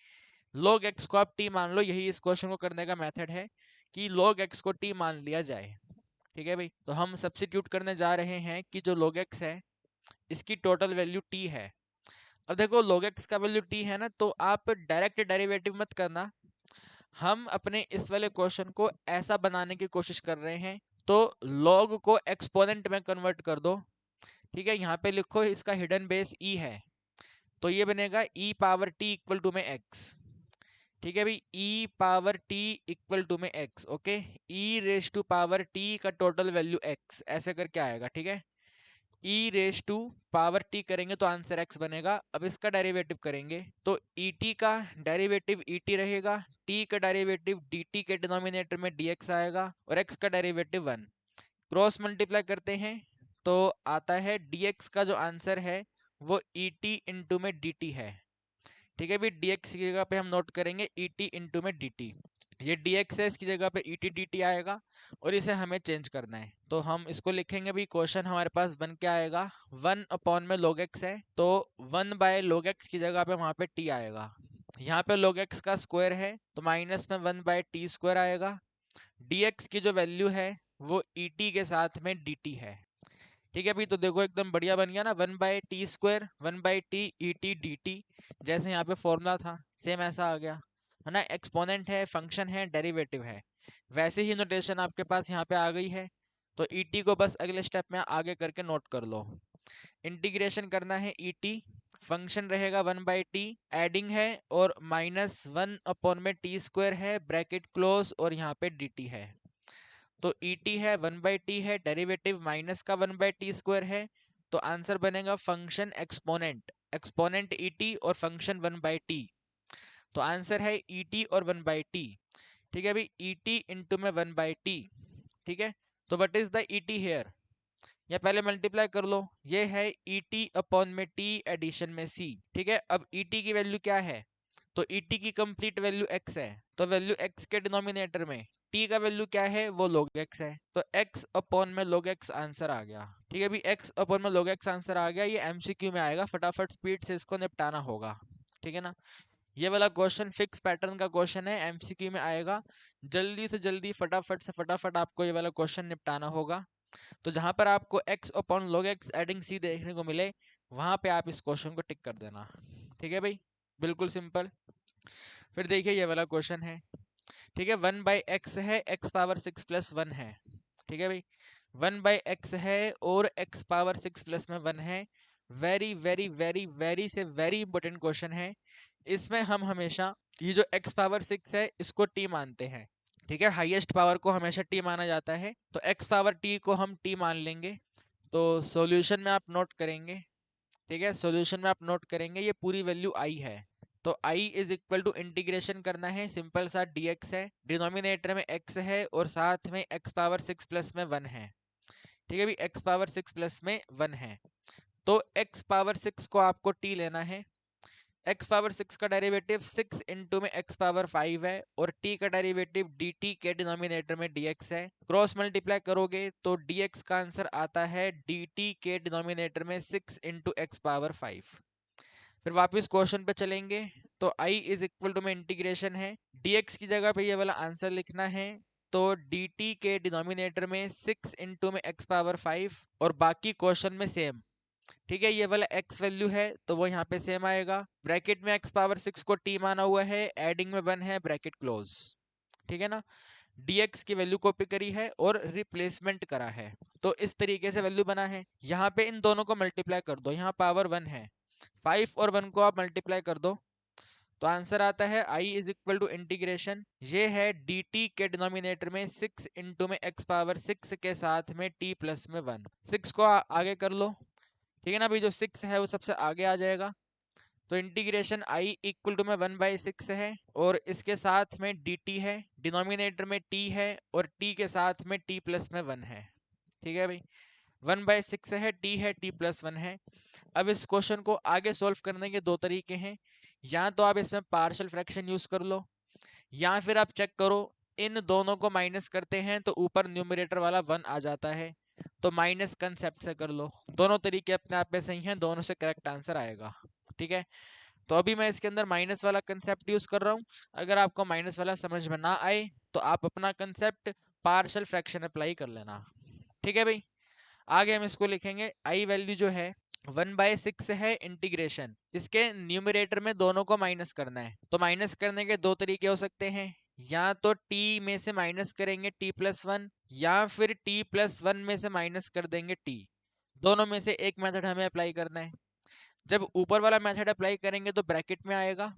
log x को आप t मान लो, यही इस क्वेश्चन को करने का मेथड है कि log x को t मान लिया जाए। ठीक है भाई, तो हम सब्स्टिट्यूट करने जा रहे हैं कि जो log x है इसकी टोटल वैल्यू t है। अब देखो log x का वैल्यू t है ना, तो आप डायरेक्ट डेरिवेटिव मत करना, हम अपने इस वाले क्वेश्चन को ऐसा बनाने की कोशिश कर रहे हैं, तो log को एक्सपोनेंट में कन्वर्ट कर दो। ठीक है, यहाँ पे लिखो इसका हिडन बेस e है, तो ये बनेगा e power t equal to में x। ठीक है भाई, e power t equal to में x, okay, e raise to power t का टोटल वैल्यू x, ऐसे करके आएगा। ठीक है, e raise to power t करेंगे तो आंसर x बनेगा। अब इसका डेरिवेटिव करेंगे तो et का डेरिवेटिव et रहेगा, t का डेरिवेटिव dt के डिनोमिनेटर में dx आएगा और x का डेरिवेटिव 1, क्रॉस मल्टीप्लाई करते हैं तो आता है dx का जो आंसर है वो et इंटू में dt है। ठीक है, भी dx की जगह पे हम नोट करेंगे et इंटू में dt, ये dx है, इसकी जगह पे et dt आएगा और इसे हमें चेंज करना है, तो हम इसको लिखेंगे भी, क्वेश्चन हमारे पास बन के आएगा 1 अपॉन में log x है, तो 1 बाय log x की जगह पे वहां पे t आएगा, यहाँ पे log x का स्क्वायर है तो माइनस में 1 बाय टी स्क्वायर आएगा, dx की जो वैल्यू है वो et के साथ में dt है। ठीक है भाई, तो देखो एकदम बढ़िया बन गया ना, 1 by T square 1 by T E T D T, जैसे यहाँ पे फॉर्मूला था सेम ऐसा आ गया है ना, एक्सपोनेंट है, फंक्शन है, डेरिवेटिव है, वैसे ही नोटेशन आपके पास यहाँ पे आ गई है, तो ई टी को बस अगले स्टेप में आगे करके नोट कर लो। इंटीग्रेशन करना है ई टी, फंक्शन रहेगा 1 बाई टी, एडिंग है और -1 अपॉन में टी स्क्वायर है, ब्रैकेट क्लोज और यहाँ पे डी टी है, तो et है 1 बाई टी है, डेरिवेटिव माइनस का 1 बाई टी स्क्वायर है, तो आंसर बनेगा फंक्शन एक्सपोनेंट, एक्सपोनेंट et और फंक्शन 1 बाई टी, तो आंसर है et और 1 बाई टी। ठीक है भाई, et इंटू में 1 बाई टी। ठीक है, तो what is the et here, या पहले मल्टीप्लाई कर लो, ये है et अपॉन में t एडिशन में c। ठीक है, अब et की वैल्यू क्या है, तो et की कंप्लीट वैल्यू x है, तो वैल्यू x के डिनोमिनेटर में t का वैल्यू क्या है वो log x है, तो x अपॉन में log x आंसर आ गया। ठीक है अभी x अपॉन में log x आंसर आ गया, ये एमसीक्यू में आएगा, फटाफट स्पीड से इसको निपटाना होगा। ठीक है ना, ये वाला क्वेश्चन फिक्स पैटर्न का क्वेश्चन है, एमसीक्यू में आएगा। जल्दी से जल्दी फटाफट से फटाफट आपको ये वाला क्वेश्चन निपटाना होगा। तो जहां पर आपको x upon log x adding c देखने को मिले, वहां पे आप इस क्वेश्चन को टिक कर देना। ठीक है भाई, बिल्कुल सिंपल। फिर देखिए ये वाला क्वेश्चन है, ठीक है, 1/x है, x पावर 6 प्लस 1 है। ठीक है भाई, 1/x है और x पावर 6 प्लस में 1 है। वेरी वेरी वेरी वेरी से वेरी इंपॉर्टेंट क्वेश्चन है। इसमें हम हमेशा ये जो x पावर 6 है इसको t मानते हैं। ठीक है, हाईएस्ट पावर को हमेशा t माना जाता है, तो x पावर t को हम t मान लेंगे। तो सॉल्यूशन में आप नोट करेंगे, ठीक है, सॉल्यूशन में आप नोट करेंगे ये पूरी वैल्यू i है। तो i is equal to integration करना है, सिंपल सा dx है, डिनोमिनेटर में x है और साथ में x पावर 6 प्लस में 1 है। ठीक है भाई, x पावर 6 प्लस में 1 है, तो x पावर 6 को आपको t लेना है। x पावर 6 का डेरिवेटिव 6 इंटू में x पावर 5 है और t का डेरिवेटिव dt के डिनोमिनेटर में dx है। क्रॉस मल्टीप्लाई करोगे तो dx का आंसर आता है dt के डिनोमिनेटर में 6 इंटू एक्स पावर 5। फिर वापस क्वेश्चन पे चलेंगे, तो i इज इक्वल टू में इंटीग्रेशन है, dx की जगह पे ये वाला आंसर लिखना है। तो dt के डिनोमिनेटर में 6 इंटू में एक्स पावर 5 और बाकी क्वेश्चन में सेम। ठीक है, ये वाला x वैल्यू है तो वो यहाँ पे सेम आएगा। ब्रैकेट में x पावर 6 को t माना हुआ है, एडिंग में 1 है, ब्रैकेट क्लोज। ठीक है ना, dx की वैल्यू कॉपी करी है और रिप्लेसमेंट करा है, तो इस तरीके से वैल्यू बना है। यहाँ पे इन दोनों को मल्टीप्लाई कर दो, यहाँ पावर 1 है, 5 और 1 को आप मल्टीप्लाई कर दो तो आंसर आता है i is equal to integration, ये है dt के डिनोमिनेटर में 6 इंटू में x पावर 6 के साथ में t प्लस में 1। 6 को आगे कर लो, ठीक है ना भाई, जो 6 है वो सबसे आगे आ जाएगा। तो इंटीग्रेशन i इक्वल टू में 1/6 है और इसके साथ में dt है, डिनोमिनेटर में t है और t के साथ में t प्लस में 1 है। ठीक है भाई, 1/6 है, t है, t प्लस 1 है। अब इस क्वेश्चन को आगे सॉल्व करने के दो तरीके हैं, या तो आप इसमें पार्शियल फ्रैक्शन यूज कर लो, या फिर आप चेक करो इन दोनों को माइनस करते हैं तो ऊपर न्यूमरेटर वाला 1 आ जाता है, तो माइनस कंसेप्ट से कर लो। दोनों तरीके अपने आप में सही हैं, दोनों से करेक्ट आंसर आएगा। ठीक है, तो अभी मैं इसके अंदर माइनस वाला कंसेप्ट यूज कर रहा हूँ। अगर आपको माइनस वाला समझ में ना आए तो आप अपना कंसेप्ट पार्शियल फ्रैक्शन अप्लाई कर लेना। ठीक है भाई, आगे हम इसको लिखेंगे, आई वैल्यू जो है 1/6 है, इंटीग्रेशन इसके न्यूमरेटर में दोनों को माइनस करना है। तो माइनस करने के दो तरीके हो सकते हैं, या तो t में से माइनस करेंगे t प्लस 1, या फिर t प्लस 1 में से माइनस कर देंगे t। दोनों में से एक मेथड हमें अप्लाई करना है। जब ऊपर वाला मेथड अप्लाई करेंगे तो ब्रैकेट में आएगा,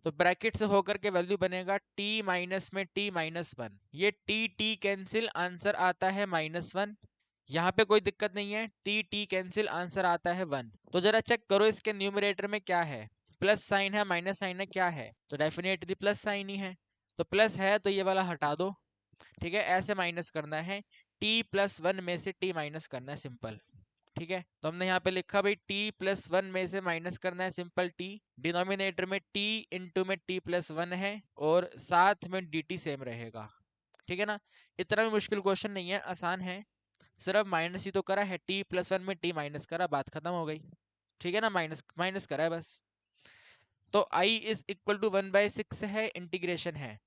तो ब्रैकेट से होकर के वैल्यू बनेगा t माइनस में t माइनस 1, ये t t कैंसिल, आंसर आता है -1। यहाँ पे कोई दिक्कत नहीं है, टी टी कैंसिल, आंसर आता है 1। तो जरा चेक करो इसके न्यूमरेटर में क्या है, प्लस साइन है माइनस साइन है, क्या है, तो डेफिनेटली प्लस साइन ही है। तो प्लस है तो ये वाला हटा दो। ठीक है, ऐसे माइनस करना है, t प्लस 1 में से t माइनस करना है, सिंपल। ठीक है, तो हमने यहाँ पे लिखा भाई t प्लस 1 में से माइनस करना है, सिंपल t, डिनोमिनेटर में t इंटू में t प्लस 1 है और साथ में dt सेम रहेगा। ठीक है ना, इतना भी मुश्किल क्वेश्चन नहीं है, आसान है, सिर्फ माइनस ही तो करा है, t प्लस 1 में t माइनस करा, बात खत्म हो गई। ठीक है ना, माइनस माइनस करा है बस। तो i इज इक्वल टू 1/6 है, इंटीग्रेशन है।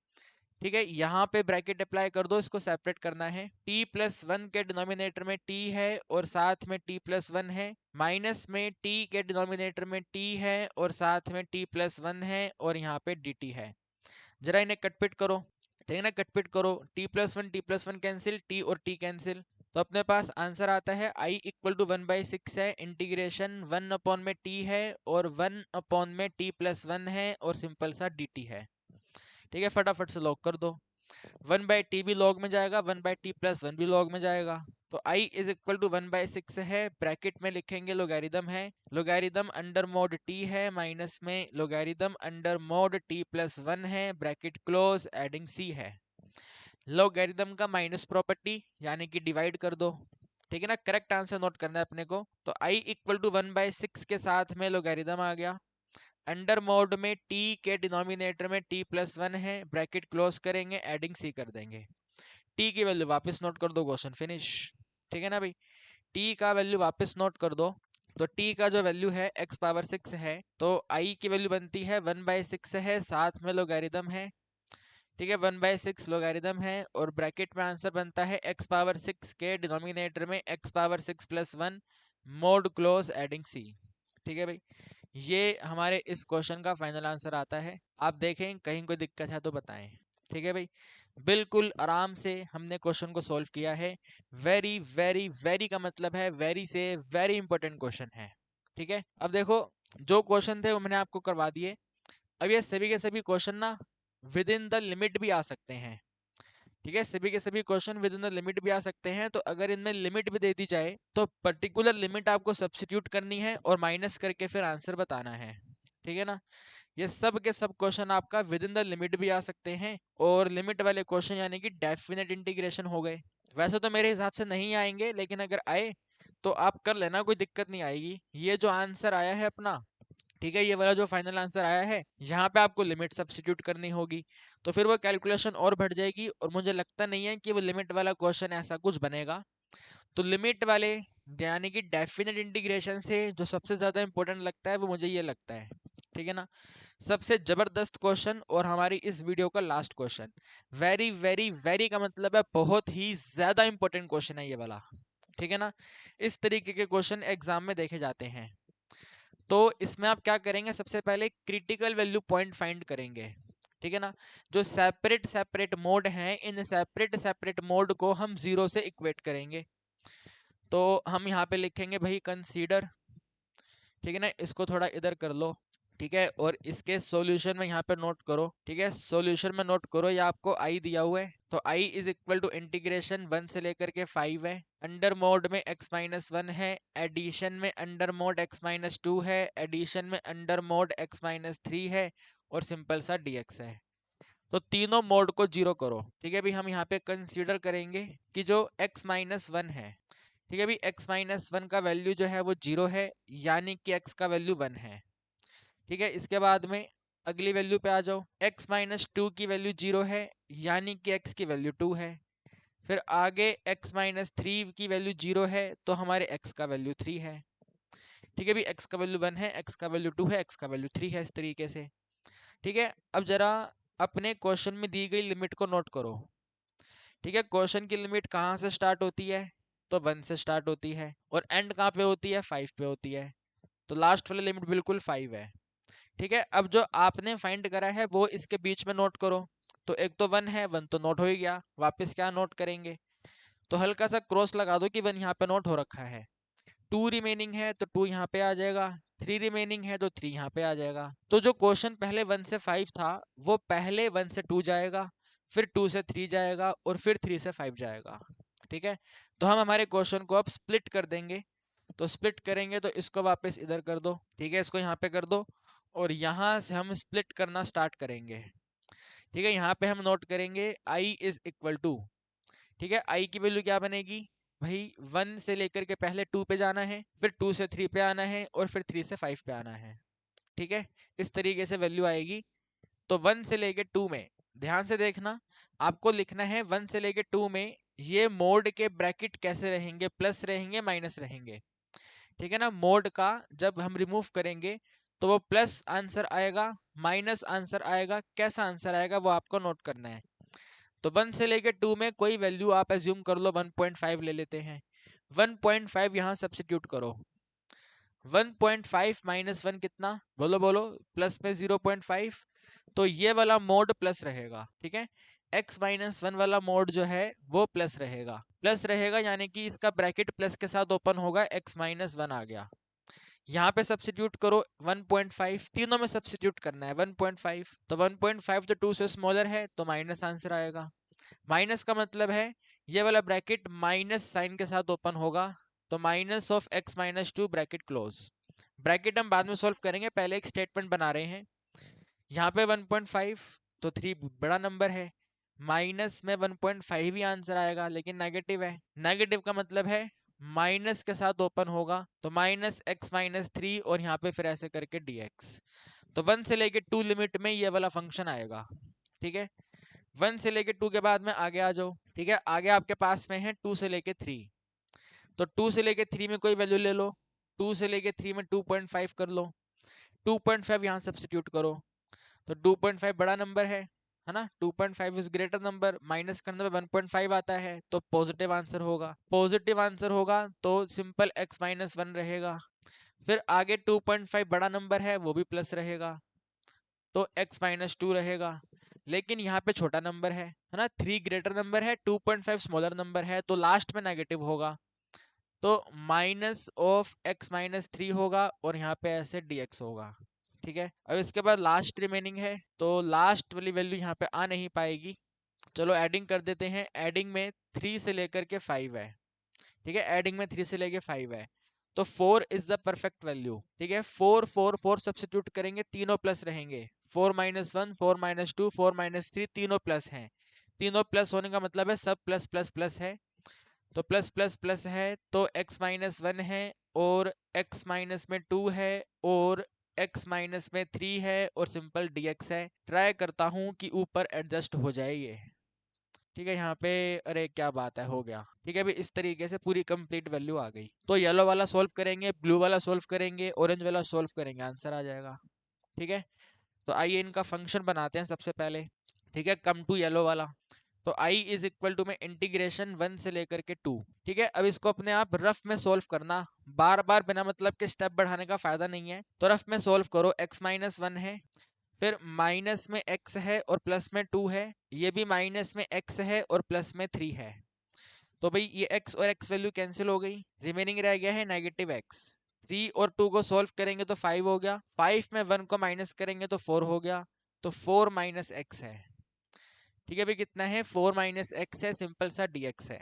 ठीक है, यहाँ पे ब्रैकेट अप्लाई कर दो, इसको सेपरेट करना है, t प्लस 1 के डिनोमिनेटर में t है और साथ में t प्लस 1 है, माइनस में t के डिनोमिनेटर में t है और साथ में t प्लस 1 है और यहाँ पे dt है। जरा इन्हें कटपिट करो, ठीक है ना, कटपिट करो, t plus one cancel, t और t कैंसिल, तो अपने पास आंसर आता है i इक्वल टू 1/6 है, इंटीग्रेशन 1 अपॉन में t है और 1 अपॉन में t प्लस 1 है और सिंपल सा dt है। ठीक है, फटाफट से लॉग कर दो, 1/t भी लॉग में जाएगा, 1/t प्लस 1 भी लॉग में जाएगा। तो i इज इक्वल टू 1/6 है, ब्रैकेट में लिखेंगे लोगैरिदम है, लोगैरिदम अंडर मोड t है, माइनस में logarithm under mode t plus 1 है, ब्रैकेट क्लोज, एडिंग c है। लोगैरिदम का माइनस प्रॉपर्टी यानी कि डिवाइड कर दो। ठीक है ना, करेक्ट आंसर नोट करना है अपने को। तो i इक्वल टू 1/6 के साथ में लोगैरिदम आ गया, अंडर मोड में t के डिनोमिनेटर में t प्लस 1 है, ब्रैकेट क्लोज करेंगे, एडिंग c कर देंगे, t की वैल्यू वापस नोट कर दो, क्वेश्चन फिनिश। ठीक है ना भाई, t का वैल्यू वापस नोट कर दो, तो t का जो वैल्यू है x पावर 6 है, तो i की वैल्यू बनती है 1/6 है, साथ में लोगैरिथम है, ठीक है, 1/6 लोगैरिथम है, और ब्रैकेट में आंसर बनता है x पावर 6 के डिनोमिनेटर में x power 6 + 1 mode close adding c। ठीक है भाई, ये हमारे इस क्वेश्चन का फाइनल आंसर आता है। आप देखें कहीं कोई दिक्कत है तो बताएं। ठीक है भाई, बिल्कुल आराम से हमने क्वेश्चन को सॉल्व किया है। वेरी वेरी वेरी का मतलब है वेरी से वेरी इंपॉर्टेंट क्वेश्चन है। ठीक है, अब देखो जो क्वेश्चन थे वो मैंने आपको करवा दिए। अब ये सभी के सभी क्वेश्चन ना विद इन द लिमिट भी आ सकते हैं। ठीक है, सभी के सभी question with in the limit भी आ सकते हैं, तो अगर इनमें लिमिट भी दे दी जाए तो पर्टिकुलर लिमिट आपको सब्स्टिट्यूट करनी है और माइनस करके फिर आंसर बताना है। ठीक है ना, ये सब के सब क्वेश्चन आपका विद इन द लिमिट भी आ सकते हैं, और लिमिट वाले क्वेश्चन यानी कि डेफिनेट इंटीग्रेशन हो गए। वैसे तो मेरे हिसाब से नहीं आएंगे, लेकिन अगर आए तो आप कर लेना, कोई दिक्कत नहीं आएगी। ये जो आंसर आया है अपना, ठीक है, ये वाला जो फाइनल आंसर आया है, यहाँ पे आपको लिमिट सब्स्टिट्यूट करनी होगी, तो फिर वो कैलकुलेशन और बढ़ जाएगी, और मुझे लगता नहीं है कि वो लिमिट वाला क्वेश्चन ऐसा कुछ बनेगा। तो लिमिट वाले यानी कि डेफिनेट इंटीग्रेशन से जो सबसे ज्यादा इंपॉर्टेंट लगता है वो मुझे ये लगता है। ठीक है ना, सबसे जबरदस्त क्वेश्चन और हमारी इस वीडियो का last question. Very very very का मतलब है बहुत ही ज्यादा इंपॉर्टेंट क्वेश्चन है ये वाला। ठीक है ना, इस तरीके के क्वेश्चन एग्जाम में देखे जाते हैं। तो इसमें आप क्या करेंगे, सबसे पहले क्रिटिकल वैल्यू पॉइंट फाइंड करेंगे। ठीक है ना, जो सेपरेट सेपरेट मोड हैं, इन सेपरेट सेपरेट मोड को हम जीरो से इक्वेट करेंगे। तो हम यहाँ पे लिखेंगे भाई कंसीडर। ठीक है ना, इसको थोड़ा इधर कर लो। ठीक है, और इसके सॉल्यूशन में यहाँ पे नोट करो। ठीक है, सॉल्यूशन में नोट करो, ये आपको आई दिया हुआ है, तो आई इज इक्वल टू इंटीग्रेशन 1 से लेकर के 5 है, अंडर मोड में x-1 है, एडिशन में अंडर मोड x-2 है, एडिशन में अंडर मोड x-3 है, और सिंपल सा dx है। तो तीनों मोड को जीरो करो। ठीक है, भी हम यहाँ पे कंसीडर करेंगे कि जो x-1 है, ठीक है, भी x-1 का वैल्यू जो है वो जीरो है, यानी कि x का वैल्यू 1 है। ठीक है, इसके बाद में अगली वैल्यू पे आ जाओ, x-2 की वैल्यू जीरो है, यानी कि x की वैल्यू 2 है। फिर आगे x-3 की वैल्यू जीरो है, तो हमारे x का वैल्यू 3 है। ठीक है, भी x का वैल्यू 1 है, x का वैल्यू 2 है, x का वैल्यू 3 है, इस तरीके से। ठीक है, अब जरा अपने क्वेश्चन में दी गई लिमिट को नोट करो। ठीक है, क्वेश्चन की लिमिट कहाँ से स्टार्ट होती है, तो 1 से स्टार्ट होती है, और एंड कहाँ पे होती है, 5 पे होती है, तो लास्ट वाली लिमिट बिल्कुल 5 है। ठीक है, अब जो आपने फाइंड करा है वो इसके बीच में नोट करो। तो एक तो 1 है, 1 तो नोट हो ही गया, वापस क्या नोट करेंगे, तो हल्का सा क्रॉस लगा दो कि 1 यहाँ पे नोट हो रखा है। 2 रिमेनिंग है तो 2 यहाँ पे आ जाएगा, 3 रिमेनिंग है तो 3 यहाँ पे आ जाएगा। तो जो क्वेश्चन पहले 1 से 5 था, वो पहले 1 से 2 जाएगा, फिर 2 से 3 जाएगा, और फिर 3 से 5 जाएगा। ठीक है, तो हम हमारे क्वेश्चन को अब स्प्लिट कर देंगे। तो स्प्लिट करेंगे तो इसको वापस इधर कर दो। ठीक है, इसको यहाँ पे कर दो, और यहाँ से हम स्प्लिट करना स्टार्ट करेंगे। ठीक है, यहाँ पे हम नोट करेंगे i इज इक्वल टू, ठीक है, i की वैल्यू क्या बनेगी भाई, 1 से लेकर के पहले 2 पे जाना है, फिर 2 से 3 पे आना है, और फिर 3 से 5 पे आना है। ठीक है, इस तरीके से वैल्यू आएगी। तो 1 से लेके 2 में ध्यान से देखना, आपको लिखना है 1 से लेके 2 में ये मोड के ब्रैकेट कैसे रहेंगे, प्लस रहेंगे माइनस रहेंगे। ठीक है ना, मोड का जब हम रिमूव करेंगे तो वो प्लस आंसर आएगा, माइनस आंसर आएगा, कैसा आंसर आएगा वो आपको नोट करना है। तो 1 से लेके 2 में कोई वैल्यू आप एज्यूम कर लो, 1.5 ले लेते हैं, 1.5 यहाँ सब्स्टिट्यूट करो। 1.5 माइनस 1 कितना, बोलो बोलो, प्लस में 0.5, तो ये वाला मोड प्लस रहेगा। ठीक है, x-1 वाला मोड जो है वो प्लस रहेगा, प्लस रहेगा, यानी कि इसका ब्रैकेट प्लस के साथ ओपन होगा, x-1 आ गया। यहाँ पे सब्स्टिट्यूट करो 1.5, तीनों में सब्स्टिट्यूट करना है 1.5, तो 1.5 तो 2 से स्मॉलर है, तो माइनस आंसर आएगा। माइनस का मतलब है ये वाला ब्रैकेट माइनस साइन के साथ ओपन होगा, तो minus of x-2 bracket close. Bracket हम बाद में सॉल्व करेंगे, पहले एक स्टेटमेंट बना रहे हैं। यहाँ पे 1.5, तो 3 बड़ा नंबर है, माइनस में 1.5 ही आंसर आएगा, लेकिन नेगेटिव है। नेगेटिव का मतलब है माइनस के साथ ओपन होगा, तो -x-3, और यहाँ पे फिर ऐसे करके dx। तो 1 से लेके 2 लिमिट में ये वाला फंक्शन आएगा। ठीक है, 1 से लेके 2 के बाद में आगे आ जाओ। ठीक है, आगे आपके पास में है 2 से लेके 3, तो 2 से लेके 3 में कोई वैल्यू ले लो, 2 से लेके 3 में 2.5 कर लो, 2.5 यहाँ सब्स्टिट्यूट करो तो 2.5 बड़ा नंबर है ना, 2.5 इज ग्रेटर नंबर, माइनस करने में 1.5 आता है तो पॉजिटिव आंसर होगा, पॉजिटिव आंसर होगा तो सिंपल x माइनस 1 रहेगा। फिर आगे 2.5 बड़ा नंबर है वो भी प्लस रहेगा तो x माइनस 2 रहेगा। लेकिन यहाँ पे छोटा नंबर है ना, 3 ग्रेटर नंबर है, 2.5 स्मॉलर नंबर है तो लास्ट में नेगेटिव होगा तो माइनस ऑफ x माइनस 3 होगा और यहाँ पे ऐसे dx होगा। ठीक है, अब इसके बाद लास्ट रिमेनिंग है तो लास्ट वाली वैल्यू यहाँ पे आ नहीं पाएगी। चलो एडिंग कर देते हैं, एडिंग में 3 से लेकर के 5 है। ठीक है, एडिंग में 3 से लेके 5 है तो 4 इज द परफेक्ट वैल्यू। ठीक है, 4 4 4 सब्स्टिट्यूट करेंगे, तीनों प्लस रहेंगे, 4 माइनस 1 4 माइनस 2 4 माइनस 3 तीनों प्लस हैं। तीनों प्लस होने का मतलब है सब प्लस प्लस प्लस है तो प्लस प्लस प्लस है तो x माइनस 1 है और x माइनस में 2 है और x माइनस में 3 है और सिंपल dx है। ट्राई करता हूँ कि ऊपर एडजस्ट हो जाए ये। ठीक है, यहाँ पे अरे क्या बात है, हो गया। ठीक है, अभी इस तरीके से पूरी कंप्लीट वैल्यू आ गई। तो येलो वाला सॉल्व करेंगे, ब्लू वाला सॉल्व करेंगे, ऑरेंज वाला सॉल्व करेंगे, आंसर आ जाएगा। ठीक है, तो आइए इनका फंक्शन बनाते हैं सबसे पहले। ठीक है, कम टू येलो वाला, तो i इज इक्वल टू में इंटीग्रेशन 1 से लेकर के 2। ठीक है, अब इसको अपने आप रफ में सोल्व करना, बार बार बिना मतलब के स्टेप बढ़ाने का फायदा नहीं है। तो रफ में सोल्व करो, x माइनस 1 है, फिर माइनस में x है और प्लस में 2 है, ये भी माइनस में x है और प्लस में 3 है। तो भाई ये x और x वैल्यू कैंसिल हो गई, रिमेनिंग रह गया है नेगेटिव x। 3 और 2 को सोल्व करेंगे तो 5 हो गया, 5 में 1 को माइनस करेंगे तो 4 हो गया, तो 4 माइनस एक्स है। ठीक है, भाई कितना है, 4 माइनस एक्स है, सिंपल सा dx है।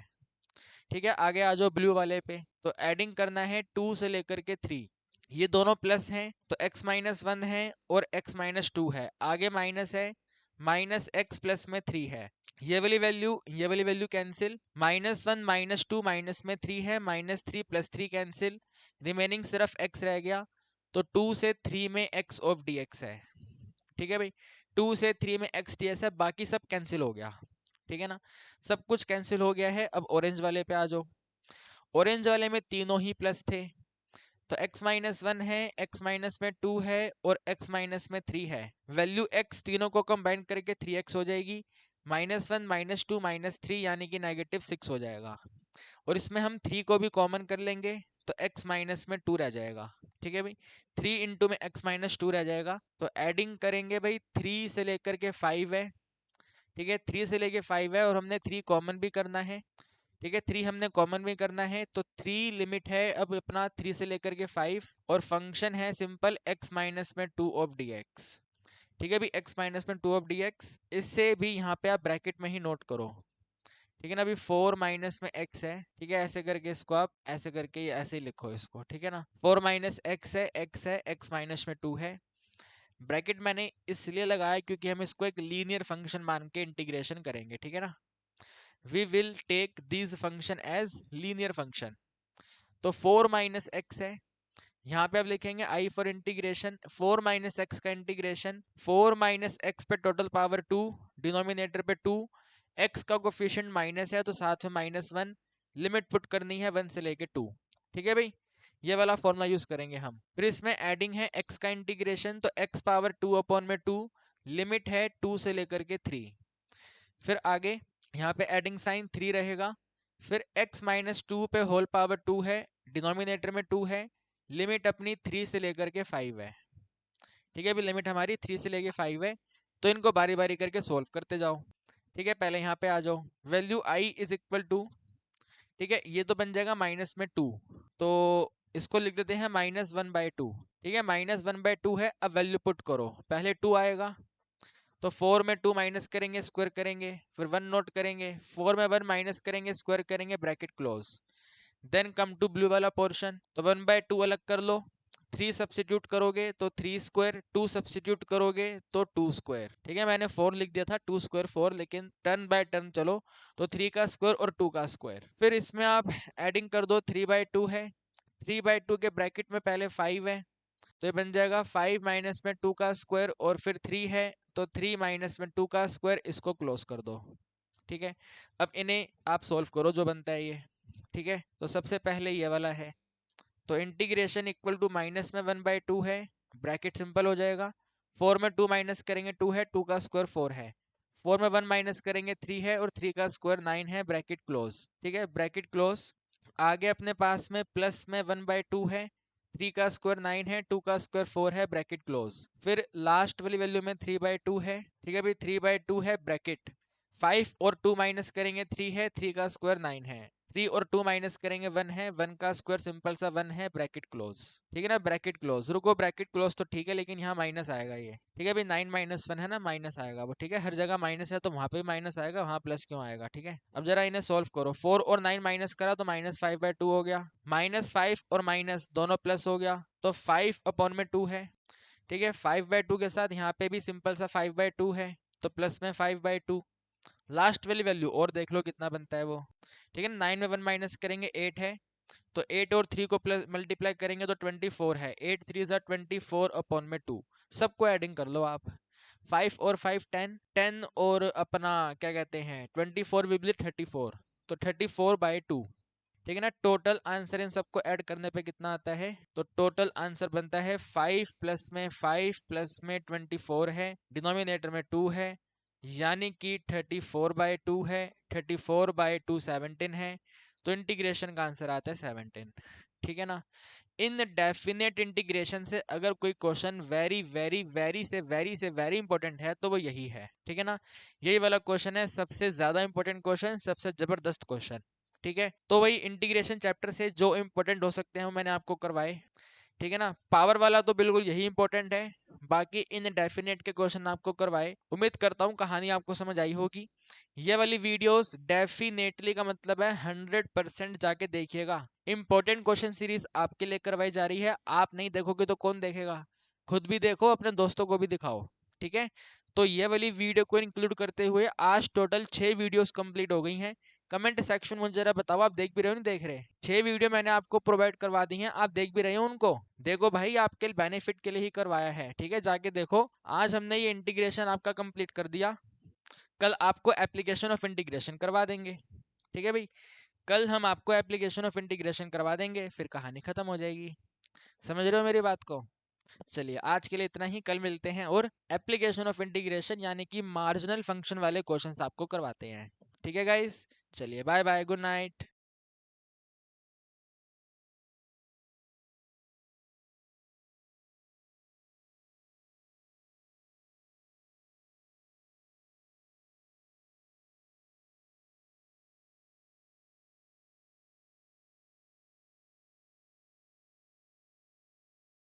ठीक है, आगे आ जाओ ब्लू वाले पे, तो एडिंग करना है 2 से लेकर के 3, ये दोनों प्लस हैं तो x माइनस 1 है और x माइनस 2 है, आगे माइनस है, माइनस एक्स प्लस में 3 है, ये वाली value cancel, minus 1 minus 2 minus में 3 है, माइनस 3 प्लस 3 कैंसिल, रिमेनिंग सिर्फ x रह गया तो 2 से 3 में x ऑफ dx है। ठीक है भाई, 2 से 3 में x ds है, बाकी सब कैंसिल हो गया। ठीक है ना, सब कुछ कैंसिल हो गया है। अब ऑरेंज वाले पे आ जाओ, ऑरेंज वाले में तीनों ही प्लस थे तो x माइनस 1 है, x माइनस में 2 है और x माइनस में 3 है, वैल्यू x तीनों को कंबाइन करके 3x हो जाएगी, माइनस 1 माइनस 2 माइनस 3 यानी कि नेगेटिव 6 हो जाएगा। और इसमें हम 3 को भी कॉमन कर लेंगे तो x माइनस में 2 रह जाएगा। ठीक है भाई, 3 इंटू में x माइनस 2 रह जाएगा, तो एडिंग करेंगे भाई 3 से लेकर के 5 है। ठीक है, 3 से लेके 5 है और हमने 3 कॉमन भी करना है। ठीक है, 3 हमने कॉमन भी करना है तो 3 लिमिट है अब अपना 3 से लेकर के 5 और फंक्शन है सिंपल x माइनस में 2 ऑफ dx। ठीक है, भी x माइनस में 2 ऑफ dx, इससे भी यहाँ पे आप ब्रैकेट में ही नोट करो। ठीक है ना, अभी 4 माइनस में x है। ठीक है, ऐसे करके इसको आप ऐसे करके ऐसे ही लिखो इसको। ठीक है ना, 4 माइनस x है, x माइनस में 2 है, ब्रैकेट मैंने इसलिए लगाया क्योंकि हम इसको एक लीनियर फंक्शन मान के इंटीग्रेशन करेंगे। ठीक है ना, we will take these function as linear function। तो 4 माइनस एक्स है, यहाँ पे आप लिखेंगे i for integration 4 minus x का इंटीग्रेशन, 4 माइनस एक्स पे टोटल पावर 2, डिनोमिनेटर पे 2, x का कोफिशिएंट माइनस है तो साथ में माइनस 1, लिमिट पुट करनी है 1 से लेके 2। ठीक है भाई, ये वाला फॉर्मूला यूज करेंगे हम। फिर इसमें एडिंग है x का इंटीग्रेशन तो x पावर 2 अपॉन में 2, लिमिट है 2 से लेकर के 3। फिर आगे यहाँ पे एडिंग साइन 3 रहेगा, फिर x माइनस 2 पे होल पावर 2 है, डिनोमिनेटर में 2 है, लिमिट अपनी 3 से लेकर के 5 है। ठीक है, अभी लिमिट हमारी 3 से लेके 5 है तो इनको बारी बारी करके सोल्व करते जाओ। ठीक है, पहले यहाँ पे आ जाओ, value i is equal to, ठीक है ये तो बन जाएगा माइनस में 2 तो इसको लिख देते हैं माइनस 1/2। ठीक है, माइनस 1/2 है, अब वैल्यू पुट करो, पहले 2 आएगा तो 4 में 2 माइनस करेंगे स्क्वायर करेंगे, फिर 1 नोट करेंगे, 4 में 1 माइनस करेंगे स्क्वायर करेंगे, bracket close. Then come to blue वाला पोर्शन, तो 1/2 अलग कर लो, 3 सब्सिट्यूट करोगे तो 3 स्क्वायर, 2 सब्सिट्यूट करोगे तो 2 स्क्वायर। ठीक है, मैंने 4 लिख दिया था, 2 स्क्वायर 4, लेकिन टर्न बाय टर्न चलो, तो 3 का स्क्वायर और 2 का स्क्वायर। फिर इसमें आप एडिंग कर दो, 3/2 है, 3/2 के ब्रैकेट में पहले 5 है तो ये बन जाएगा 5 माइनस में 2 का स्क्वायर और फिर 3 है तो 3 माइनस में 2 का स्क्वायर, इसको क्लोज कर दो। ठीक है, अब इन्हें आप सोल्व करो जो बनता है ये। ठीक है, तो सबसे पहले ये वाला है तो इंटीग्रेशन इक्वल टू माइनस में 1/2 है, ब्रैकेट सिंपल हो जाएगा। 4 में 2 माइनस करेंगे 2 है, 2 का स्क्वायर 4 है, 4 में 1 माइनस करेंगे 3 है, और 3 का स्क्वायर 9 है, ब्रैकेट क्लोज। ठीक है, ब्रैकेट क्लोज। आगे अपने पास में प्लस में 1/2 है, 3 का स्क्वायर 9 है, 2 का स्क्वायर 4 है, ब्रैकेट क्लोज। फिर लास्ट वाली वैल्यू में 3/2 है। ठीक है भाई, 3/2 है, ब्रैकेट 5 और 2 माइनस करेंगे 3 है, 3 का स्क्वायर 9 है, 3 और 2 माइनस करेंगे 1 है, 1 का स्क्वायर सिंपल सा 1 है, ब्रैकेट क्लोज। ठीक है ना, ब्रैकेट क्लोज। रुको, ब्रैकेट क्लोज तो ठीक है, लेकिन यहाँ माइनस आएगा ये। ठीक है भाई, 9 माइनस 1 है ना, माइनस आएगा वो। ठीक है, हर जगह माइनस है तो वहां पे भी माइनस आएगा, वहां प्लस क्यों आएगा। ठीक है, अब जरा इन्हें सोल्व करो। 4 और 9 माइनस करा तो -5/2 हो गया, -5 और माइनस दोनों प्लस हो गया, तो 5/2 है। ठीक है, 5/2 के साथ यहाँ पे भी सिंपल सा 5/2 है, तो प्लस में 5/2। लास्ट वाली वैल्यू और देख लो कितना बनता है वो। ठीक है, 9 में 1 माइनस करेंगे 8 है, तो 8 और 3 को प्लस मल्टीप्लाई करेंगे तो 24 है, 8 3 ज़ा 24/2। सबको एडिंग कर लो आप। 5 और 5 10, 10 और अपना क्या कहते हैं 24 विल बी 34, तो 34/2। ठीक है ना, टोटल आंसर इन सबको ऐड करने पे कितना आता है, तो टोटल आंसर बनता है 5 प्लस में 5 प्लस में 24 है, डिनोमिनेटर में 2 है, यानी कि 34/2 है, 34/2 17 है, तो इंटीग्रेशन का आंसर आता है 17। ठीक है ना, इन डेफिनेट इंटीग्रेशन से अगर कोई क्वेश्चन वेरी वेरी वेरी से वेरी इंपॉर्टेंट है तो वो यही है। ठीक है ना, यही वाला क्वेश्चन है, सबसे ज्यादा इंपॉर्टेंट क्वेश्चन, सबसे जबरदस्त क्वेश्चन। ठीक है, तो वही इंटीग्रेशन चैप्टर से जो इंपॉर्टेंट हो सकते हैं वो मैंने आपको करवाए। ठीक है ना, पावर वाला तो बिल्कुल यही इंपॉर्टेंट है, बाकी इन डेफिनेट के क्वेश्चन आपको करवाए। उम्मीद करता हूँ कहानी आपको समझ आई होगी। ये वाली वीडियोस डेफिनेटली का मतलब है 100% जाके देखिएगा। इंपॉर्टेंट क्वेश्चन सीरीज आपके लिए करवाई जा रही है, आप नहीं देखोगे तो कौन देखेगा। खुद भी देखो, अपने दोस्तों को भी दिखाओ। ठीक है, तो ये वाली वीडियो को इंक्लूड करते हुए आज टोटल 6 वीडियोस कंप्लीट हो गई हैं। कमेंट सेक्शन में जरा बताओ, आप देख भी रहे हो नहीं देख रहे। 6 वीडियो मैंने आपको प्रोवाइड करवा दी हैं, आप देख भी रहे हो उनको। देखो भाई, आपके बेनिफिट के लिए ही करवाया है। ठीक है, जाके देखो। आज हमने ये इंटीग्रेशन आपका कंप्लीट कर दिया, कल आपको एप्लीकेशन ऑफ इंटीग्रेशन करवा देंगे। ठीक है भाई, कल हम आपको एप्लीकेशन ऑफ इंटीग्रेशन करवा देंगे, फिर कहानी खत्म हो जाएगी। समझ रहे हो मेरी बात को। चलिए, आज के लिए इतना ही, कल मिलते हैं और एप्लीकेशन ऑफ इंटीग्रेशन यानी कि मार्जिनल फंक्शन वाले क्वेश्चंस आपको करवाते हैं। ठीक है गाइस, चलिए बाय बाय, गुड नाइट।